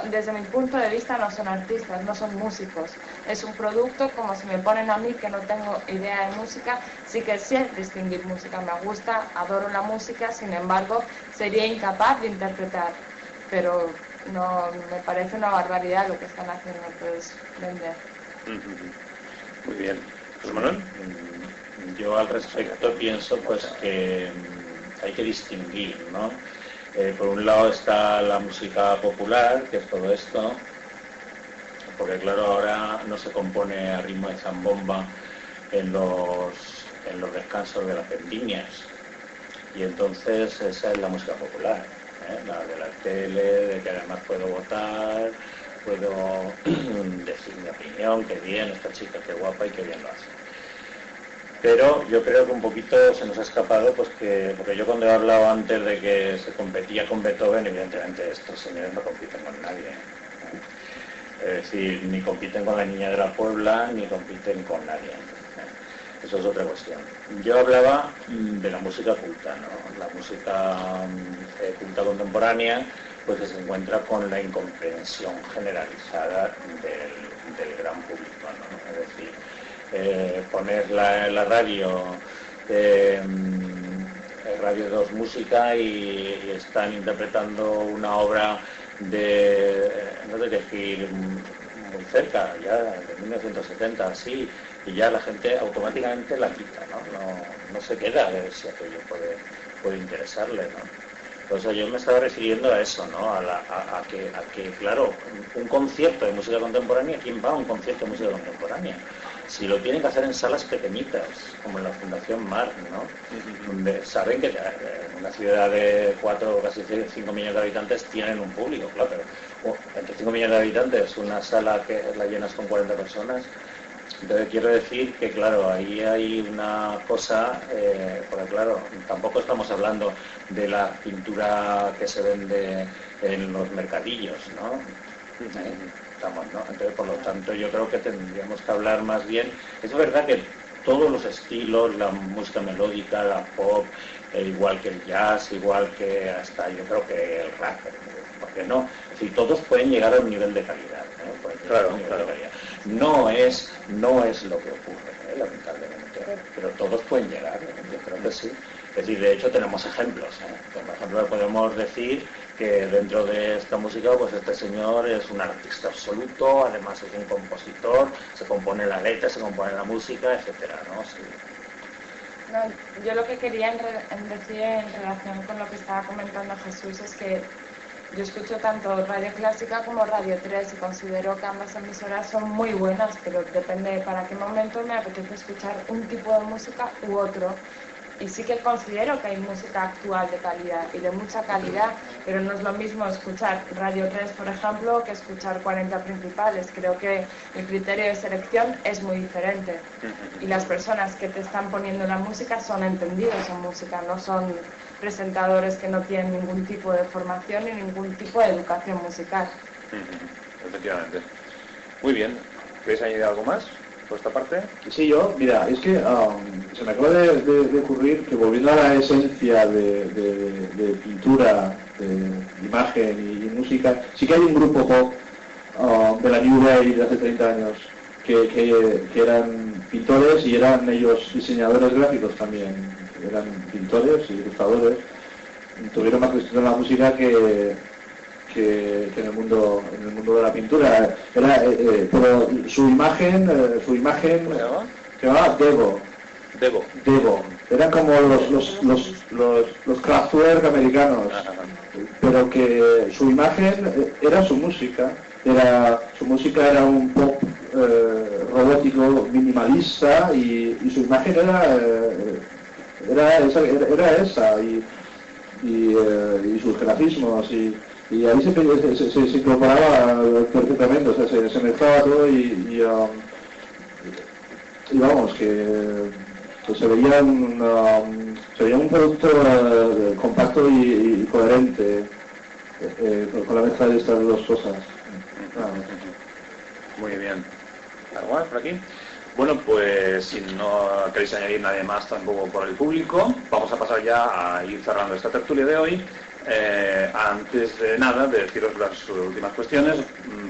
desde mi punto de vista no son artistas, no son músicos, es un producto como si me ponen a mí que no tengo idea de música, sí que sé distinguir música, me gusta, adoro la música, sin embargo, sería incapaz de interpretar, pero no, me parece una barbaridad lo que están haciendo, pues vender.
Muy bien. ¿José Manuel?
Yo al respecto pienso pues que hay que distinguir, ¿no? Por un lado está la música popular, que es todo esto, porque claro, ahora no se compone a ritmo de zambomba en los descansos de las vendimias, y entonces esa es la música popular. La de la tele, de que además puedo votar, puedo decir mi opinión, qué bien esta chica, qué guapa y qué bien lo hace. Pero yo creo que un poquito se nos ha escapado, pues porque yo cuando he hablado antes de que se competía con Beethoven, evidentemente estos señores no compiten con nadie. Es decir, ni compiten con la niña de la Puebla, ni compiten con nadie. Eso es otra cuestión. Yo hablaba de la música culta, ¿no? La música culta contemporánea, pues que se encuentra con la incomprensión generalizada del gran público, ¿no? Es decir, poner la radio, Radio 2 Música y están interpretando una obra no sé decir, muy cerca, ya de 1970, así, y ya la gente automáticamente la quita, no se queda a ver si aquello puede interesarle, ¿no? Entonces yo me estaba refiriendo a eso, ¿no? A que, claro, un concierto de música contemporánea, ¿quién va a un concierto de música contemporánea? Si lo tienen que hacer en salas pequeñitas, como en la Fundación Mar, ¿no? Donde saben que en una ciudad de 4 o casi 5 millones de habitantes tienen un público, claro, pero entre 5 millones de habitantes, una sala que la llenas con 40 personas, Entonces quiero decir que, claro, ahí hay una cosa, porque claro, tampoco estamos hablando de la pintura que se vende en los mercadillos, ¿no? Estamos, ¿no? Entonces, por lo tanto, yo creo que tendríamos que hablar más bien. Es verdad que todos los estilos, la música melódica, la pop, igual que el jazz, igual que hasta yo creo que el rap, ¿por qué no? Es decir, todos pueden llegar a un nivel de calidad, ¿no?
Claro.
No es lo que ocurre, lamentablemente, pero todos pueden llegar, yo creo que sí. Es decir, de hecho tenemos ejemplos, Por ejemplo, podemos decir que dentro de esta música, pues este señor es un artista absoluto, además es un compositor, se compone la letra, se compone la música, etcétera, ¿no? Sí.
No, yo lo que quería decir en relación con lo que estaba comentando Jesús es que yo escucho tanto Radio Clásica como Radio 3 y considero que ambas emisoras son muy buenas, pero depende de para qué momento me apetece escuchar un tipo de música u otro. Y sí que considero que hay música actual de calidad y de mucha calidad, pero no es lo mismo escuchar Radio 3, por ejemplo, que escuchar 40 principales. Creo que el criterio de selección es muy diferente. Y las personas que te están poniendo la música son entendidos en música, no son presentadores que no tienen ningún tipo de formación ni ningún tipo de educación musical.
Efectivamente. Muy bien. ¿Queréis añadir algo más por esta parte?
Sí, yo, mira, es que se me acaba de ocurrir que volviendo a la esencia de pintura, de imagen y música, sí que hay un grupo pop de la New Wave de hace 30 años que eran pintores y eran ellos diseñadores gráficos también. Eran pintores y ilustradores, tuvieron más éxito en la música que en el mundo de la pintura. Pero su imagen se llamaba Devo. Eran como los Kraftwerk americanos, pero que su imagen era su música. Su música era un pop robótico minimalista y su imagen era esa y sus grafismos y ahí se incorporaba perfectamente, o sea, se mezclaba todo y vamos, que se veía un producto compacto y coherente con la mezcla de estas dos cosas.
Muy bien. ¿Algo más por aquí? Bueno, pues si no queréis añadir nada más tampoco por el público, vamos a pasar ya a ir cerrando esta tertulia de hoy. Antes de nada, de deciros las últimas cuestiones,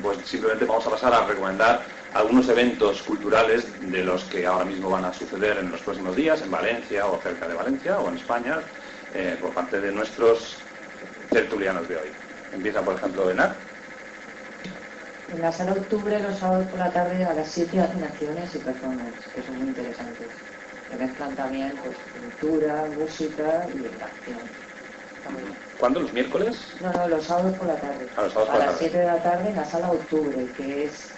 pues simplemente vamos a pasar a recomendar algunos eventos culturales de los que ahora mismo van a suceder en los próximos días, en Valencia o cerca de Valencia o en España, por parte de nuestros tertulianos de hoy. Empieza, por ejemplo, Enar.
En la sala Octubre, los sábados por la tarde a las 7 hacen acciones y performances, que son muy interesantes. Que mezclan también pues, pintura, música y acción. Está muy bien.
¿Cuándo? ¿Los miércoles?
No, los sábados por la tarde. A las 7 de la tarde en la sala Octubre, que es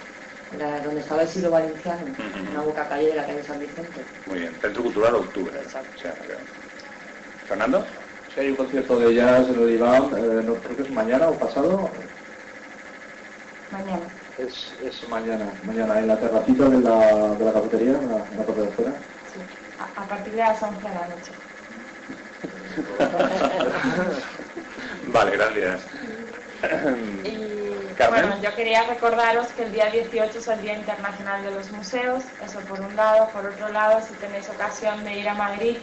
donde estaba el Silo Valenciano, una boca calle de la calle San Vicente.
Muy bien. Centro Cultural Octubre.
Exacto.
O sea, ¿Fernando?
Sí, hay un concierto de jazz en el Iván, no creo que es mañana o pasado.
Mañana.
Es mañana en la terracita de la cafetería, en la parte de afuera.
Sí. A partir de las 11 de la noche.
Vale, gracias.
Y
Carmen.
bueno, yo quería recordaros que el día 18 es el Día Internacional de los Museos, eso por un lado. Por otro lado, si tenéis ocasión de ir a Madrid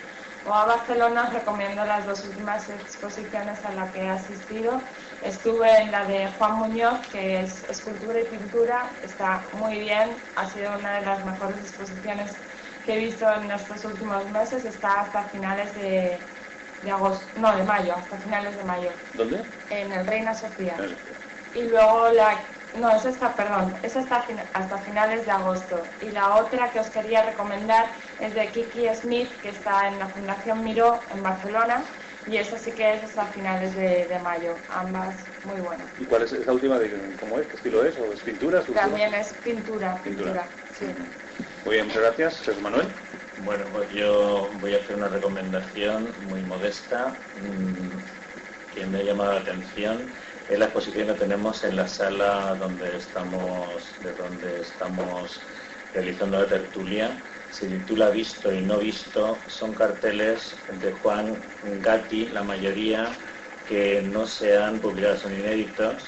o a Barcelona, os recomiendo las dos últimas exposiciones a las que he asistido. Estuve en la de Juan Muñoz, que es escultura y pintura, está muy bien, ha sido una de las mejores exposiciones que he visto en estos últimos meses, está hasta finales de mayo, hasta finales de mayo.
¿Dónde?
En el Reina Sofía. Y luego es hasta finales de agosto. Y la otra que os quería recomendar es de Kiki Smith, que está en la Fundación Miró en Barcelona, y esa sí que es hasta finales de mayo, ambas muy buenas.
¿Y cuál es esa última? ¿Cómo es? ¿Qué estilo es? ¿O es pintura?
También es pintura, sí.
Muy bien, muchas gracias. Jesús Manuel.
Bueno, pues yo voy a hacer una recomendación muy modesta que me ha llamado la atención. Es la exposición que tenemos en la sala donde estamos realizando la tertulia. Si tú la has visto y no visto, son carteles de Juan Gatti, la mayoría que no se han publicado, son inéditos,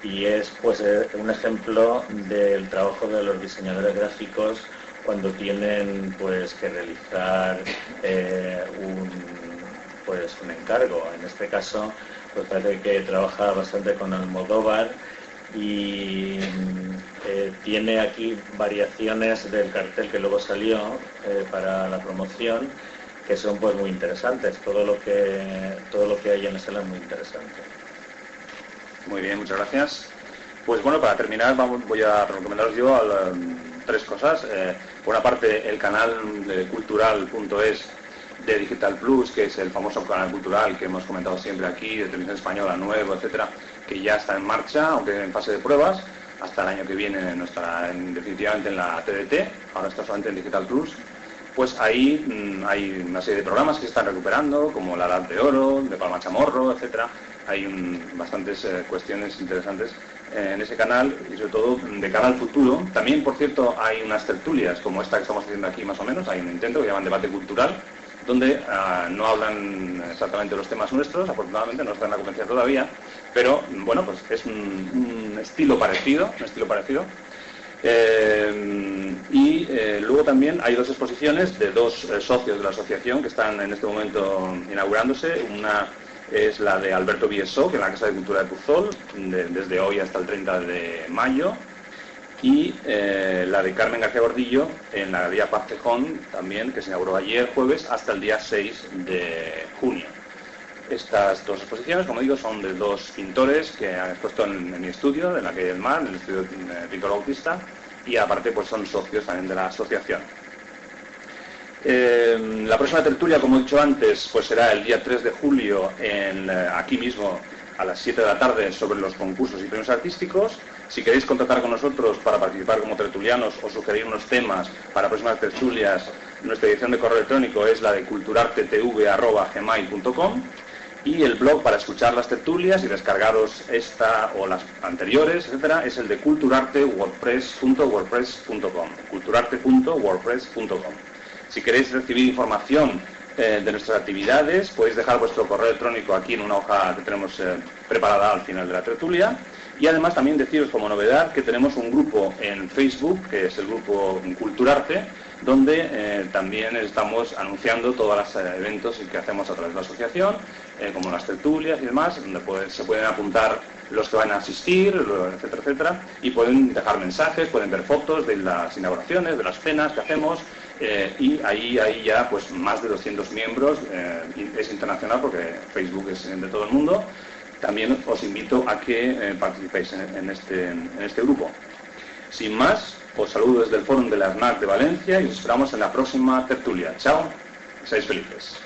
y es pues un ejemplo del trabajo de los diseñadores gráficos cuando tienen pues que realizar un encargo. En este caso pues parece que trabaja bastante con Almodóvar y tiene aquí variaciones del cartel que luego salió para la promoción, que son pues muy interesantes. Todo lo que hay en la sala es muy interesante.
Muy bien, muchas gracias. Pues bueno, para terminar voy a recomendaros yo tres cosas. Por una parte, el canal de cultural.es de Digital Plus, que es el famoso canal cultural que hemos comentado siempre aquí, de televisión española, nuevo, etcétera, que ya está en marcha, aunque en fase de pruebas. Hasta el año que viene no estará definitivamente en la TDT, ahora está solamente en Digital Plus. Pues ahí hay una serie de programas que se están recuperando, como La Edad de Oro, de Palma Chamorro, etcétera. Hay bastantes cuestiones interesantes en ese canal y sobre todo de cara al futuro. También, por cierto, hay unas tertulias como esta que estamos haciendo aquí más o menos, hay un intento que llaman Debate Cultural, donde no hablan exactamente los temas nuestros, afortunadamente no están en la conferencia todavía, pero bueno, pues es un estilo parecido, y luego también hay dos exposiciones de dos socios de la asociación que están en este momento inaugurándose. Una es la de Alberto Biesó, que es la Casa de Cultura de Puzol, desde hoy hasta el 30 de mayo, y la de Carmen García Gordillo en la Galería Paz Tejón, también, que se inauguró ayer jueves hasta el día 6 de junio. Estas dos exposiciones, como digo, son de dos pintores que han expuesto en mi estudio, en la calle del Mar, en el estudio de Pintor Bautista, y aparte pues son socios también de la asociación. La próxima tertulia, como he dicho antes, pues será el día 3 de julio aquí mismo a las 7 de la tarde sobre los concursos y premios artísticos. Si queréis contactar con nosotros para participar como tertulianos o sugerir unos temas para próximas tertulias, nuestra dirección de correo electrónico es la de culturartetv@gmail.com, y el blog para escuchar las tertulias y descargaros esta o las anteriores, etcétera, es el de culturarte.wordpress.com, culturarte.wordpress.com. Si queréis recibir información de nuestras actividades, podéis dejar vuestro correo electrónico aquí en una hoja que tenemos preparada al final de la tertulia. Y además también deciros como novedad que tenemos un grupo en Facebook, que es el grupo Culturarte, donde también estamos anunciando todos los eventos que hacemos a través de la asociación, como las tertulias y demás, donde se pueden apuntar los que van a asistir, etcétera, etcétera, y pueden dejar mensajes, pueden ver fotos de las inauguraciones, de las cenas que hacemos, y ahí hay ya pues más de 200 miembros, es internacional porque Facebook es de todo el mundo. También os invito a que participéis en este grupo. Sin más, os saludo desde el Fórum de la ARNAC de Valencia y os esperamos en la próxima tertulia. Chao, seáis felices.